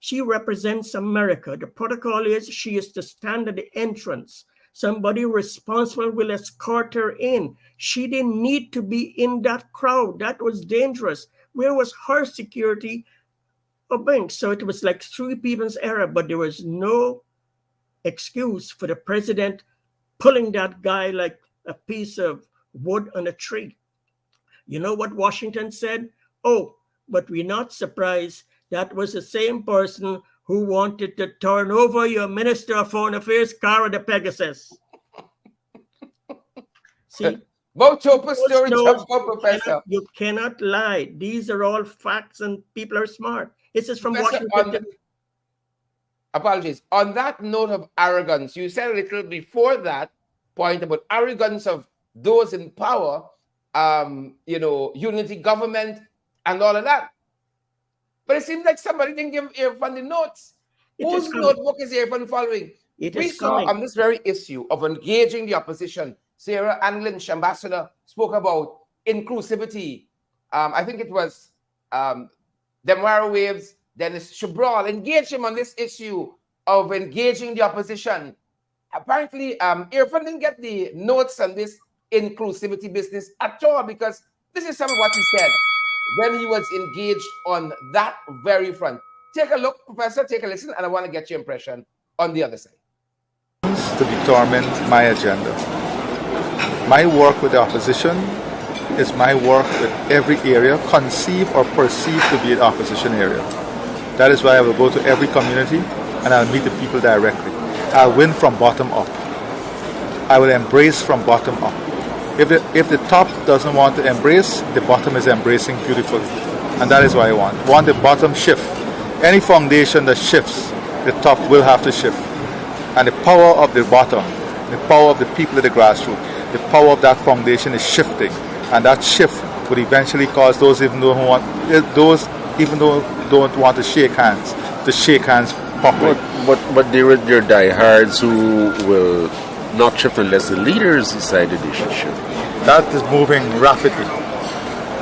S3: She represents America. The protocol is she is to stand at the entrance. Somebody responsible will escort her in. She didn't need to be in that crowd. That was dangerous. Where was her security? So it was like three people's error, but there was no excuse for the president pulling that guy like a piece of wood on a tree. You know what Washington said? Oh, but we're not surprised. That was the same person who wanted to turn over your Minister of Foreign Affairs, Cara de Pegasus. See,
S1: Both open
S3: Most
S1: story,
S3: knows
S1: jump up, Professor.
S3: you cannot lie. These are all facts, and people are smart. This is from
S1: Professor,
S3: Washington.
S1: apologies. On that note of arrogance, you said a little before that point about arrogance of those in power, unity government and all of that. But it seems like somebody didn't give Irfan the notes. Whose notebook is Irfan following? We saw on this very issue of engaging the opposition, Sarah Ann Lynch, ambassador, spoke about inclusivity. I think it was Demara Waves, Dennis Shabral, engaged him on this issue of engaging the opposition. Apparently, Irfan didn't get the notes on this inclusivity business at all, because this is some of what he said when he was engaged on that very front. Take a look, Professor, take a listen, and I want to get your impression on the other side.
S6: To determine my agenda. My work with the opposition is my work with every area conceived or perceived to be an opposition area. That is why I will go to every community and I'll meet the people directly. I'll win from bottom up. I will embrace from bottom up. If the top doesn't want to embrace, the bottom is embracing beautifully. And that is what I want. I want the bottom shift. Any foundation that shifts, the top will have to shift. And the power of the bottom, the power of the people at the grassroots, the power of that foundation is shifting. And that shift would eventually cause those even though don't want to shake hands properly.
S7: But there are your diehards who will not shift unless the leaders decided they should shift.
S6: That is moving rapidly.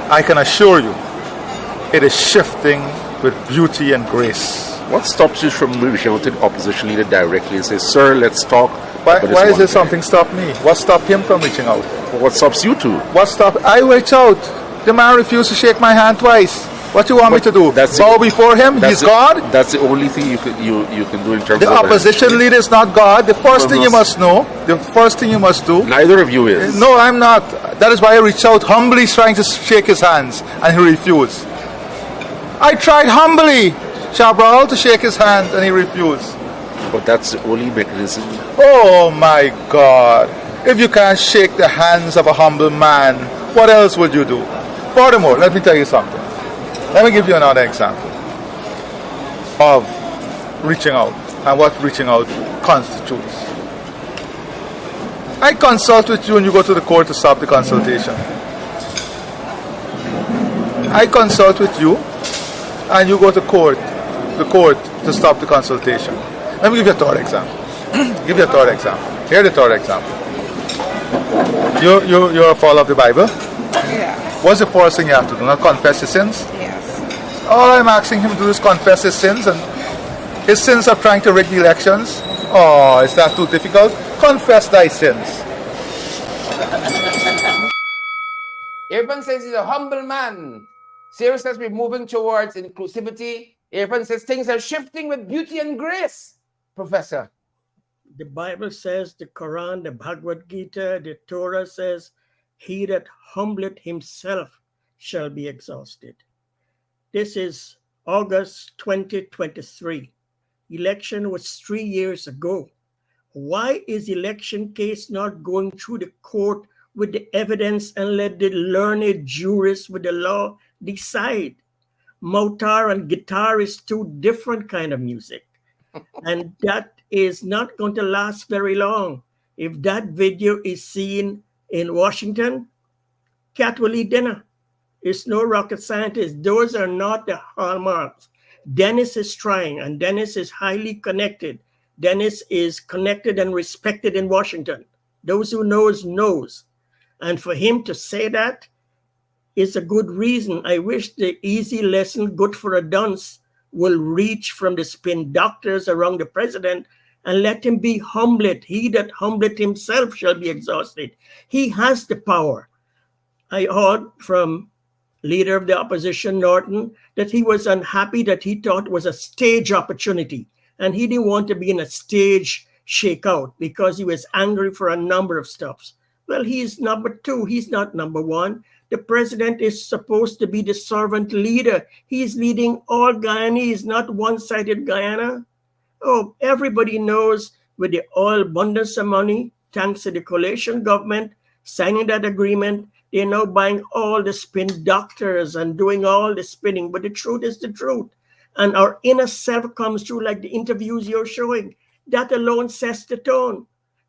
S6: I can assure you, it is shifting with beauty and grace.
S7: What stops you from reaching out to the opposition leader directly and say, "Sir, let's talk"?
S6: Why is there something stop me? What stopped him from reaching out?
S7: What stops you too?
S6: I reach out. The man refused to shake my hand twice. What do you want me to do? Bow before him? He's God?
S7: That's the only thing you can do in terms of...
S6: The opposition leader is not God. The first thing you must know, the first thing you must do...
S7: Neither of you is.
S6: No, I'm not. That is why I reached out humbly trying to shake his hands and he refused. I tried humbly, Shabral, to shake his hand and he refused.
S7: But that's the only mechanism.
S6: Oh my God. If you can't shake the hands of a humble man, what else would you do? Furthermore, let me tell you something. Let me give you another example of reaching out and what reaching out constitutes. I consult with you and you go to the court to stop the consultation. I consult with you and you go to the court to stop the consultation. Let me give you a third example. Here's the third example. You're a follower of the Bible?
S8: Yeah.
S6: What's the first thing you have to do? Not confess your sins?
S8: Yes.
S6: All I'm asking him to do is confess his sins, and his sins of trying to rig the elections. Oh, is that too difficult? Confess thy sins.
S1: Irfan says he's a humble man. Sarah says we're moving towards inclusivity. Irfan says things are shifting with beauty and grace. Professor.
S3: The Bible says, the Quran, the Bhagavad Gita, the Torah says, he that humbleth himself shall be exhausted. This is August 2023. Election was 3 years ago. Why is election case not going through the court with the evidence and let the learned jurists with the law decide? Motar and guitar is two different kind of music. And that is not going to last very long. If that video is seen in Washington, cat will eat dinner. It's no rocket scientist. Those are not the hallmarks. Dennis is trying, and Dennis is highly connected. Dennis is connected and respected in Washington. Those who knows. And for him to say that is a good reason. I wish the easy lesson, good for a dunce, will reach from the spin doctors around the president and let him be humbled. He that humbleth himself shall be exhausted. He has the power. I heard from leader of the opposition, Norton, that he was unhappy, that he thought was a stage opportunity. And he didn't want to be in a stage shakeout because he was angry for a number of stuffs. Well, he's number two. He's not number one. The president is supposed to be the servant leader. He is leading all Guyanese, not one-sided Guyana. Oh, everybody knows with the oil abundance of money, thanks to the coalition government signing that agreement, they're now buying all the spin doctors and doing all the spinning. But the truth is the truth. And our inner self comes through, like the interviews you're showing. That alone sets the tone.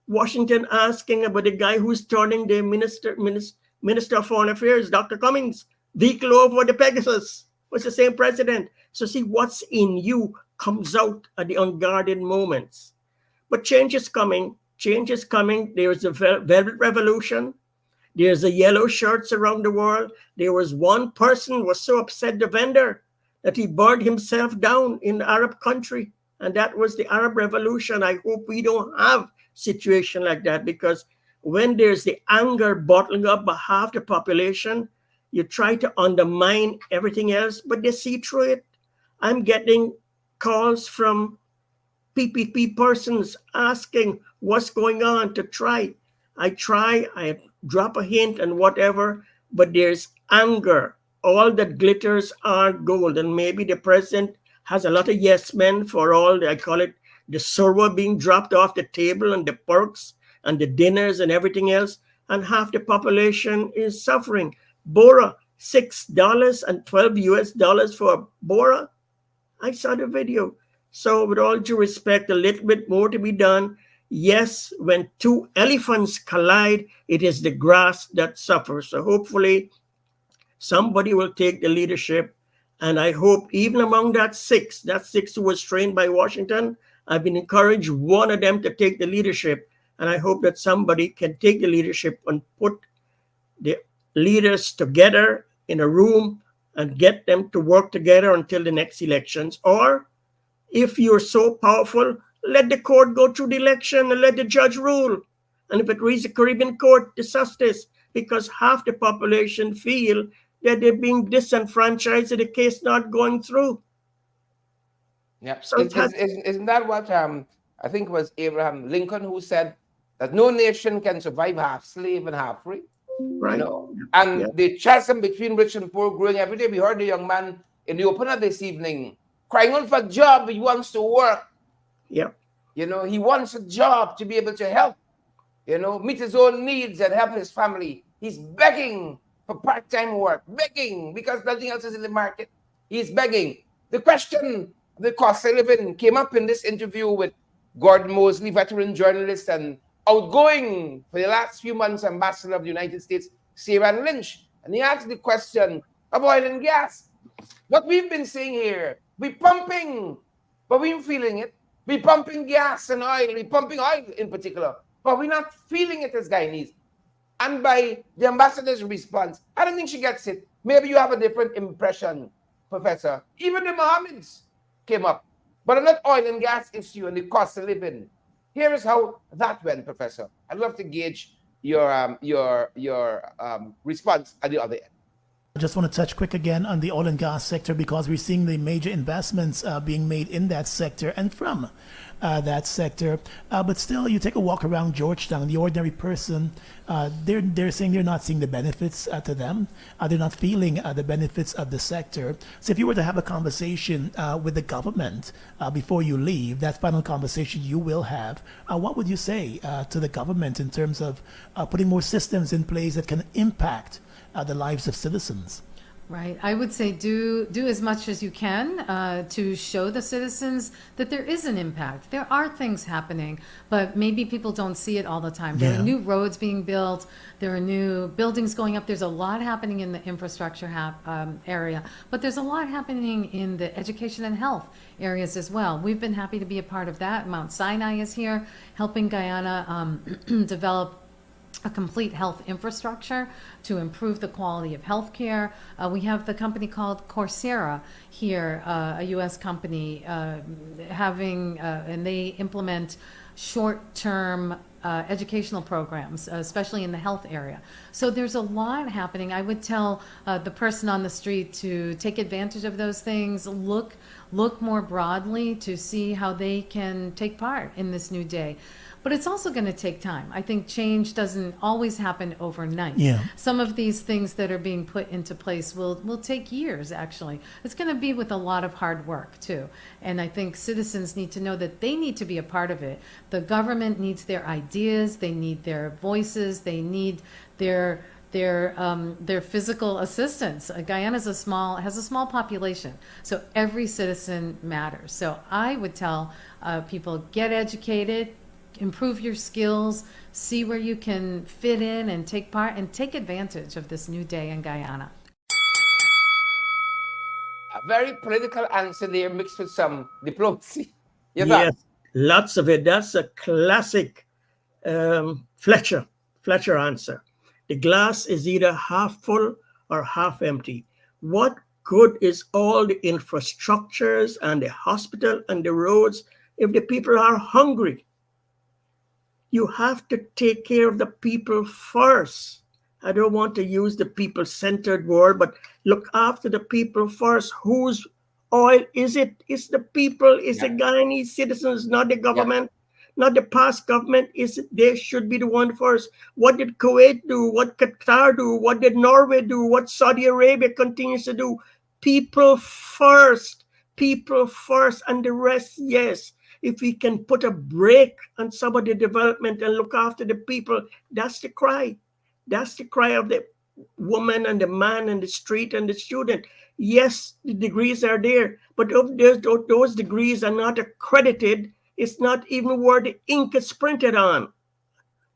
S3: Washington asking about the guy who's turning the Minister of Foreign Affairs, Dr. Cummings, vehicle over the Pegasus. Was the same president. So see, what's in you comes out at the unguarded moments. But change is coming. Change is coming. There's a velvet revolution. There's the yellow shirts around the world. There was one person who was so upset, the vendor, that he burned himself down in the Arab country. And that was the Arab Revolution. I hope we don't have situation like that, because when there's the anger bottling up by half the population, you try to undermine everything else, but they see through it. I'm getting calls from PPP persons asking what's going on to try. I drop a hint and whatever, but there's anger. All that glitters aren't gold. And maybe the president has a lot of yes men for all, I call it the silver being dropped off the table and the perks and the dinners and everything else. And half the population is suffering. Bora, $6 and $12 for Bora. I saw the video. So with all due respect, a little bit more to be done. Yes, when two elephants collide, it is the grass that suffers. So hopefully somebody will take the leadership. And I hope even among that six who was trained by Washington, I've been encouraged one of them to take the leadership. And I hope that somebody can take the leadership and put the leaders together in a room and get them to work together until the next elections. Or if you're so powerful, let the court go through the election and let the judge rule. And if it reaches the Caribbean court, disastrous, because half the population feel that they're being disenfranchised and the case not going through.
S1: Yeah.
S3: So
S1: Isn't that what I think it was Abraham Lincoln who said that no nation can survive half slave and half free?
S3: right.
S1: You know? And the chasm between rich and poor growing every day. We heard the young man in the opener this evening crying out for a job. He wants to work.
S3: Yeah.
S1: You know, he wants a job to be able to help, you know, meet his own needs and help his family. He's begging for part-time work, begging because nothing else is in the market. He's begging. The question of the cost of living came up in this interview with Gordon Mosley, veteran journalist and outgoing for the last few months ambassador of the United States, Sarah Lynch. And he asked the question of oil and gas. What we've been saying here, we're pumping, but we ain't feeling it. We're pumping gas and oil, we're pumping oil in particular, but we're not feeling it as Guyanese. And by the ambassador's response, I don't think she gets it. Maybe you have a different impression, Professor. Even the Mohammeds came up, but on that oil and gas issue and the cost of living. Here is how that went, Professor. I'd love to gauge your response at the other end.
S4: I just want to touch quick again on the oil and gas sector, because we're seeing the major investments being made in that sector and from that sector. But still, you take a walk around Georgetown, the ordinary person, they're saying they're not seeing the benefits to them. They're not feeling the benefits of the sector. So if you were to have a conversation with the government before you leave, that final conversation you will have, what would you say to the government in terms of putting more systems in place that can impact the lives of citizens?
S5: Right. I would say do as much as you can to show the citizens that there is an impact. There are things happening, but maybe people don't see it all the time. There are new roads being built. There are new buildings going up. There's a lot happening in the infrastructure area, but there's a lot happening in the education and health areas as well. We've been happy to be a part of that. Mount Sinai is here helping Guyana develop a complete health infrastructure to improve the quality of healthcare. We have the company called Coursera here, a U.S. company, and they implement short-term educational programs, especially in the health area. So there's a lot happening. I would tell the person on the street to take advantage of those things, look more broadly to see how they can take part in this new day. But it's also going to take time. I think change doesn't always happen overnight.
S4: Yeah.
S5: Some of these things that are being put into place will take years, actually. It's going to be with a lot of hard work, too. And I think citizens need to know that they need to be a part of it. The government needs their ideas, they need their voices, they need their physical assistance. Guyana has a small population, so every citizen matters. So I would tell people, get educated, improve your skills, see where you can fit in and take part, and take advantage of this new day in Guyana.
S1: A very political answer there mixed with some diplomacy. You thought?
S3: Yes, lots of it. That's a classic Fletcher answer. The glass is either half full or half empty. What good is all the infrastructures and the hospital and the roads if the people are hungry? You have to take care of the people first. I don't want to use the people-centered word, but look after the people first. Whose oil is it? It's the people, it's the Guyanese citizens, not the government, not the past government. They should be the one first. What did Kuwait do? What Qatar do? What did Norway do? What Saudi Arabia continues to do? People first, and the rest, yes. If we can put a brake on some of the development and look after the people, that's the cry. That's the cry of the woman and the man and the street and the student. Yes, the degrees are there, but if those degrees are not accredited, it's not even where the ink is printed on,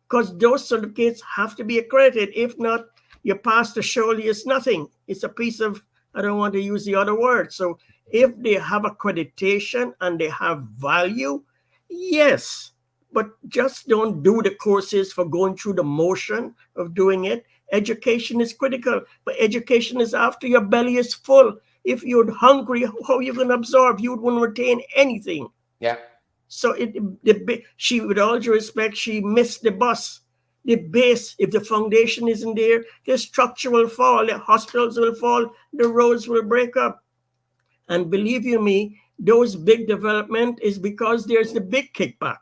S3: because those certificates have to be accredited. If not, your pastor surely is nothing. It's a piece of, I don't want to use the other word. So if they have accreditation and they have value, yes, but just don't do the courses for going through the motion of doing it. Education is critical, but education is after your belly is full. If you're hungry, how are you going to absorb? You wouldn't retain anything.
S1: Yeah.
S3: So she, with all due respect, she missed the bus. The base, if the foundation isn't there, the structure will fall, the hospitals will fall, the roads will break up. And believe you me, those big development is because there's the big kickback.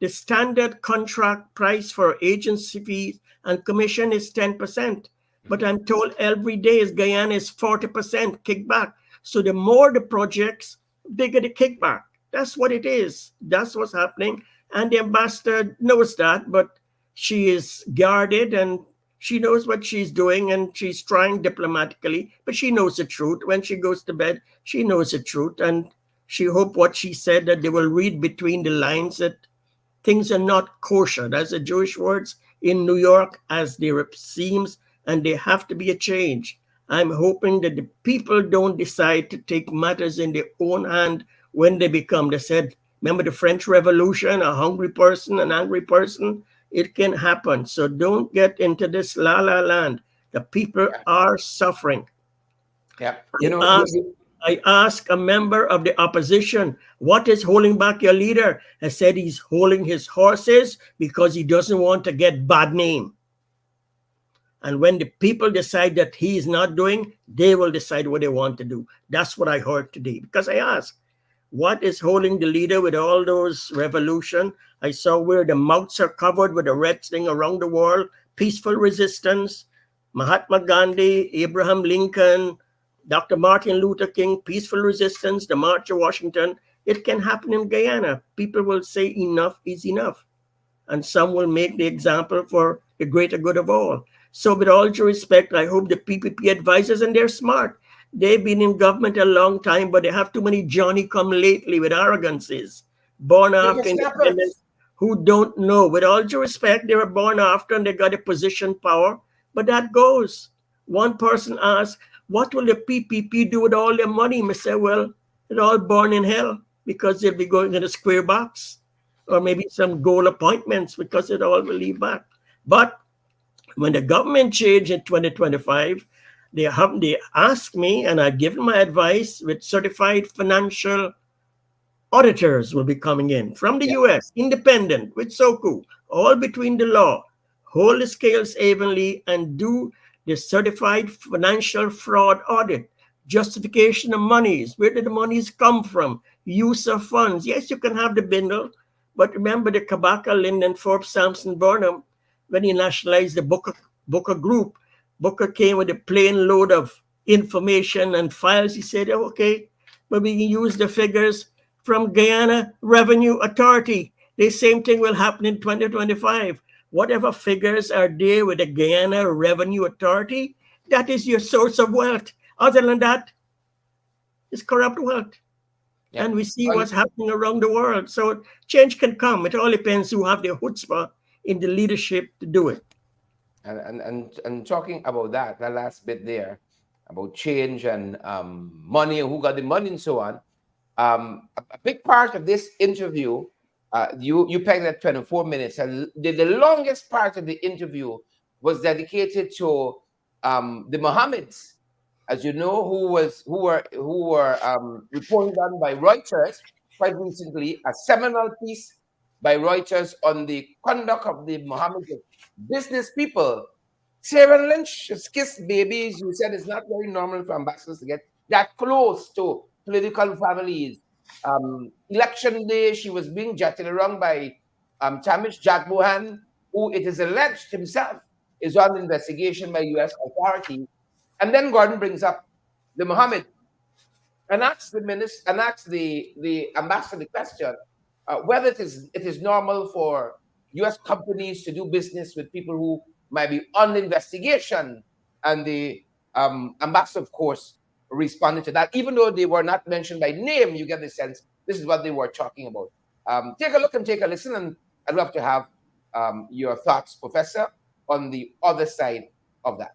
S3: The standard contract price for agency fees and commission is 10%. But I'm told every day is Guyana is 40% kickback. So the more the projects, bigger the kickback. That's what it is. That's what's happening. And the ambassador knows that, but she is guarded and she knows what she's doing and she's trying diplomatically, but she knows the truth. When she goes to bed, she knows the truth. And she hoped what she said, that they will read between the lines that things are not kosher. That's the Jewish words in New York as there seems, and there have to be a change. I'm hoping that the people don't decide to take matters in their own hand when they become, they said, remember the French Revolution, a hungry person, an angry person? It can happen. So don't get into this la la land. The people are suffering.
S1: Yeah.
S3: I asked a member of the opposition, what is holding back your leader? I said he's holding his horses because he doesn't want to get bad name. And when the people decide that he is not doing, they will decide what they want to do. That's what I heard today. Because I asked, what is holding the leader with all those revolution? I saw where the mouths are covered with a red thing around the world, peaceful resistance, Mahatma Gandhi, Abraham Lincoln, Dr. Martin Luther King, peaceful resistance, the March of Washington. It can happen in Guyana. People will say enough is enough. And some will make the example for the greater good of all. So with all due respect, I hope the PPP advisors, and they're smart. They've been in government a long time, but they have too many Johnny-come-lately with arrogances, born after independence, who don't know. With all due respect, they were born after and they got a position power, but that goes. One person asked, what will the PPP do with all their money? I said, well, it's all born in hell because they'll be going in a square box or maybe some gold appointments because it all will leave back. But when the government changed in 2025, they asked me, and I've given my advice with certified financial auditors will be coming in from the US, independent, with SOKU, all between the law, hold the scales evenly and do the certified financial fraud audit, justification of monies, where did the monies come from, use of funds. Yes, you can have the bindle, But remember the Kabaka, Lyndon Forbes, Sampson, Burnham, when he nationalized the Booker Group, Booker came with a plane load of information and files. He said, "Oh, okay, but we can use the figures from Guyana Revenue Authority. The same thing will happen in 2025. Whatever figures are there with the Guyana Revenue Authority, that is your source of wealth. Other than that, it's corrupt wealth."
S1: Yeah.
S3: And we see
S1: Well,
S3: what's happening around the world. So change can come. It all depends who have the chutzpah in the leadership to do it.
S1: and talking about that last bit there, about change and money, who got the money and so on. A big part of this interview, you pegged at 24 minutes, and the longest part of the interview was dedicated to the Mohammeds, as you know, who were reported on by Reuters quite recently, a seminal piece by Reuters on the conduct of the Mohammed business people. Sarah Lynch has kissed babies. You said it's not very normal for ambassadors to get that close to political families. Election day, she was being jetted around by Chamish Jagmohan, who it is alleged himself is on investigation by U.S. authorities. And then Gordon brings up the Mohammed and asks the minister and asks the ambassador the question whether it is normal for U.S. companies to do business with people who might be on investigation. And the ambassador, of course, responded to that, even though they were not mentioned by name. You get the sense this is what they were talking about. Take a look and take a listen, and I'd love to have your thoughts, Professor, on the other side of that.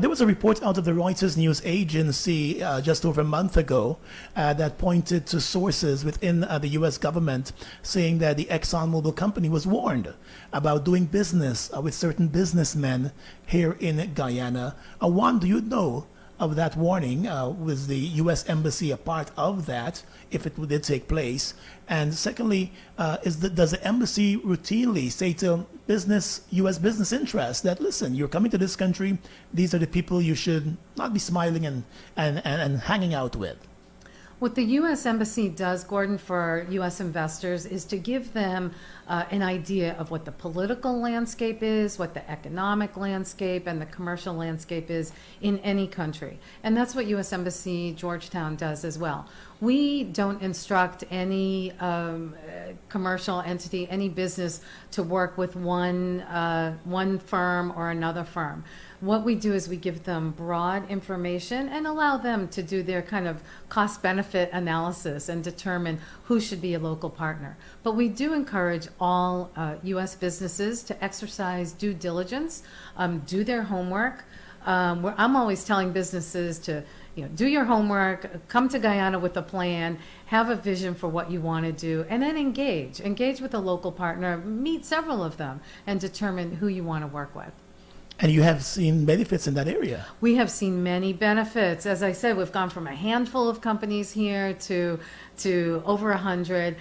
S4: There was a report out of the Reuters news agency just over a month ago that pointed to sources within the U.S. government saying that the ExxonMobil company was warned about doing business with certain businessmen here in Guyana. Juan, do you know of that warning? Was the U.S. Embassy a part of that, if it did take place? And secondly, does the embassy routinely say to U.S. business interests that, listen, you're coming to this country, these are the people you should not be smiling and hanging out with?
S5: What the U.S. Embassy does, Gordon, for U.S. investors is to give them an idea of what the political landscape is, what the economic landscape and the commercial landscape is in any country. And that's what U.S. Embassy Georgetown does as well. We don't instruct any commercial entity, any business to work with one firm or another firm. What we do is we give them broad information and allow them to do their kind of cost-benefit analysis and determine who should be a local partner. But we do encourage all U.S. businesses to exercise due diligence, do their homework. I'm always telling businesses to do your homework, come to Guyana with a plan, have a vision for what you want to do, and then engage with a local partner, meet several of them, and determine who you want to work with.
S4: And you have seen benefits in that area.
S5: We have seen many benefits. As I said, we've gone from a handful of companies here to over 100.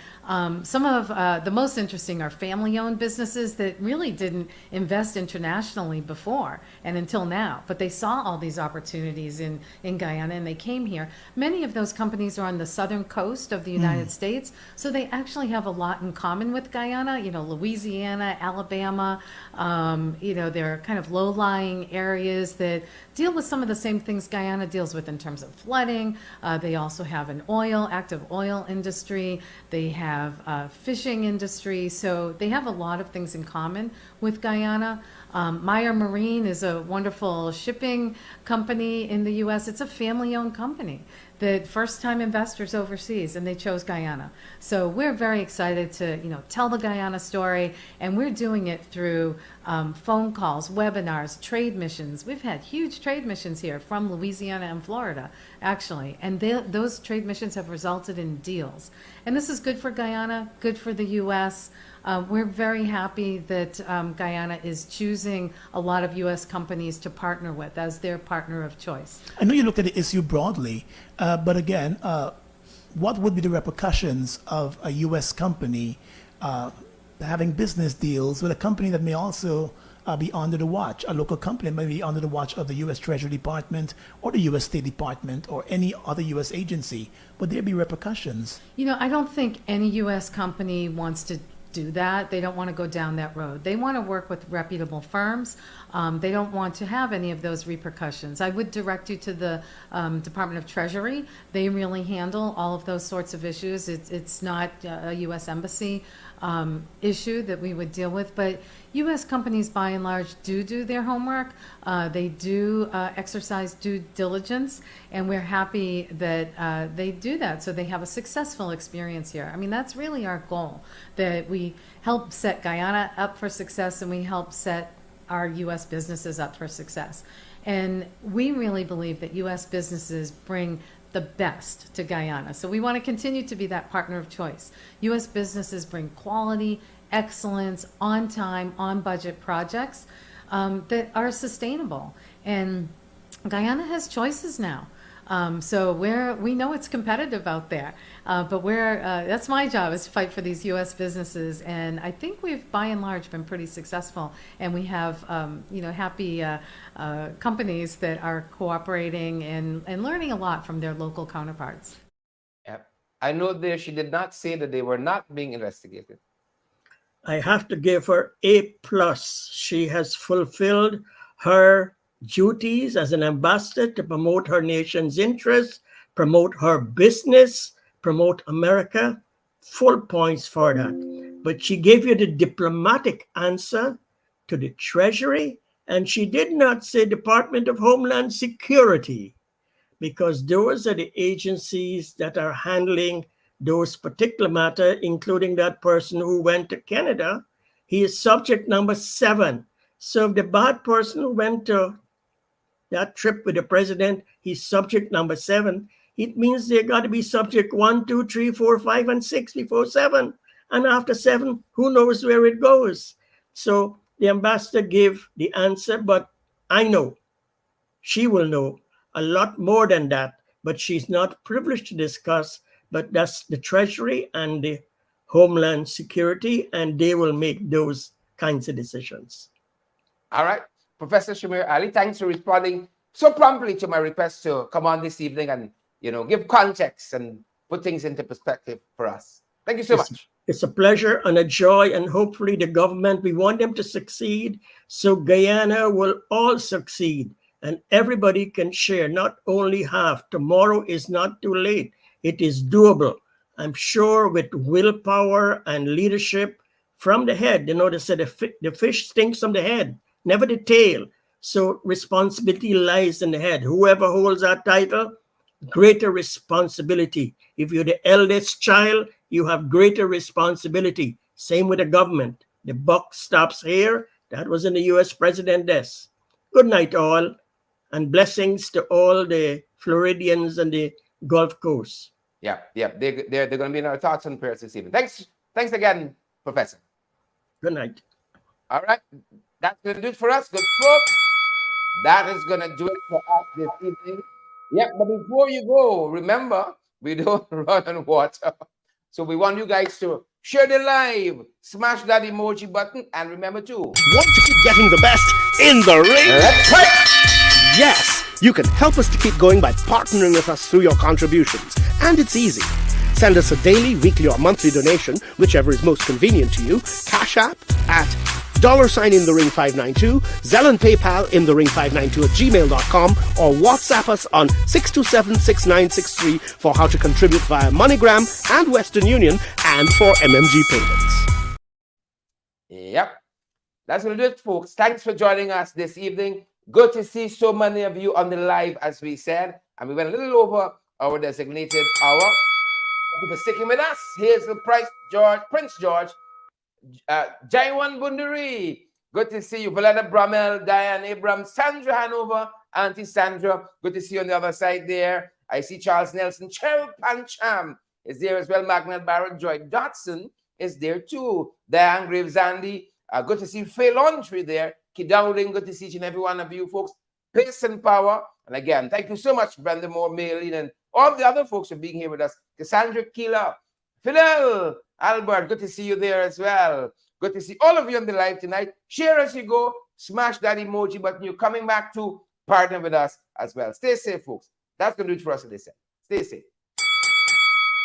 S5: Some of the most interesting are family-owned businesses that really didn't invest internationally before and until now, but they saw all these opportunities in Guyana and they came here. Many of those companies are on the southern coast of the United States, so they actually have a lot in common with Guyana. Louisiana, Alabama, they're kind of low-lying areas that deal with some of the same things Guyana deals with in terms of flooding. They also have an active oil industry. They have fishing industry. So they have a lot of things in common with Guyana. Meyer Marine is a wonderful shipping company in the U.S. It's a family-owned company that first-time investors overseas, and they chose Guyana. So we're very excited to, tell the Guyana story, and we're doing it through phone calls, webinars, trade missions. We've had huge trade missions here from Louisiana and Florida, actually, and those trade missions have resulted in deals. And this is good for Guyana, good for the U.S. We're very happy that Guyana is choosing a lot of U.S. companies to partner with as their partner of choice.
S4: I know you look at the issue broadly, but again, what would be the repercussions of a U.S. company having business deals with a company that may also be under the watch. A local company may be under the watch of the U.S. Treasury Department or the U.S. State Department or any other U.S. agency. Would there be repercussions?
S5: I don't think any U.S. company wants to do that. They don't want to go down that road. They want to work with reputable firms. They don't want to have any of those repercussions. I would direct you to the Department of Treasury. They really handle all of those sorts of issues. It's not a U.S. Embassy issue that we would deal with, but U.S. companies by and large do their homework. They do exercise due diligence, and we're happy that they do that, so they have a successful experience here. I mean, that's really our goal, that we help set Guyana up for success and we help set our U.S. businesses up for success. And we really believe that U.S. businesses bring the best to Guyana. So we want to continue to be that partner of choice. U.S. businesses bring quality, excellence, on time, on budget projects that are sustainable. And Guyana has choices now. So we know it's competitive out there, but that's my job, is to fight for these U.S. businesses, and I think we've by and large been pretty successful, and we have happy companies that are cooperating and learning a lot from their local counterparts.
S1: Yep. I know there she did not say that they were not being investigated.
S3: I have to give her A+. She has fulfilled her duties as an ambassador to promote her nation's interests, promote her business, promote America. Full points for that. But she gave you the diplomatic answer to the Treasury, and she did not say Department of Homeland Security, because those are the agencies that are handling those particular matter, including that person who went to Canada. He is subject number 7. So if the bad person who went to that trip with the president, he's subject number 7, it means they got to be subject 1, 2, 3, 4, 5, and 6 before 7. And after 7, who knows where it goes? So the ambassador gave the answer, but I know she will know a lot more than that, but she's not privileged to discuss. But that's the Treasury and the Homeland Security, and they will make those kinds of decisions.
S1: All right. Professor Shamir Ali, thanks for responding so promptly to my request to come on this evening and, give context and put things into perspective for us. Thank you so much.
S3: It's a pleasure and a joy, and hopefully the government, we want them to succeed, so Guyana will all succeed, and everybody can share, not only half. Tomorrow is not too late. It is doable. I'm sure with willpower and leadership from the head. They said the fish stinks from the head, never the tail. So responsibility lies in the head. Whoever holds that title, greater responsibility. If you're the eldest child, you have greater responsibility. Same with the government. The buck stops here. That was in the U.S. president desk. Good night, all, and blessings to all the Floridians and the Gulf Coast.
S1: Yeah. They're going to be in our thoughts and prayers this evening. Thanks again, Professor.
S3: Good night.
S1: All right. That's going to do it for us, good folks. That is going to do it for us this evening. Yep, but before you go, remember, we don't run on water. So we want you guys to share the live, smash that emoji button, and remember to...
S8: Want to keep getting the best in the ring?
S1: Let's fight!
S8: Yes, you can help us to keep going by partnering with us through your contributions. And it's easy. Send us a daily, weekly, or monthly donation, whichever is most convenient to you. Cash App at $in the ring 592, Zelle and PayPal in the ring 592 at gmail.com, or WhatsApp us on 627-6963 for how to contribute via MoneyGram and Western Union and for MMG payments.
S1: Yep. That's going to do it, folks. Thanks for joining us this evening. Good to see so many of you on the live, as we said. And we went a little over our designated hour. Thank you for sticking with us. Here's the Prince George, Jaiwan Bunduri. Good to see you. Valena Bramel, Diane Abrams, Sandra Hanover, Auntie Sandra. Good to see you on the other side there. I see Charles Nelson. Cheryl Pancham is there as well. Magnet Barrett, Joy Dotson is there too. Diane Graves, Andy. Good to see Faye Laundry there. Kidowling, good to see each and every one of you folks. Pace and power. And again, thank you so much, Brenda Moore, Maylene, and all the other folks for being here with us. Cassandra Keeler, Fidel, Albert, good to see you there as well. Good to see all of you on the live tonight. Share as you go. Smash that emoji button. You're coming back to partner with us as well. Stay safe, folks. That's going to do it for us today. Stay safe.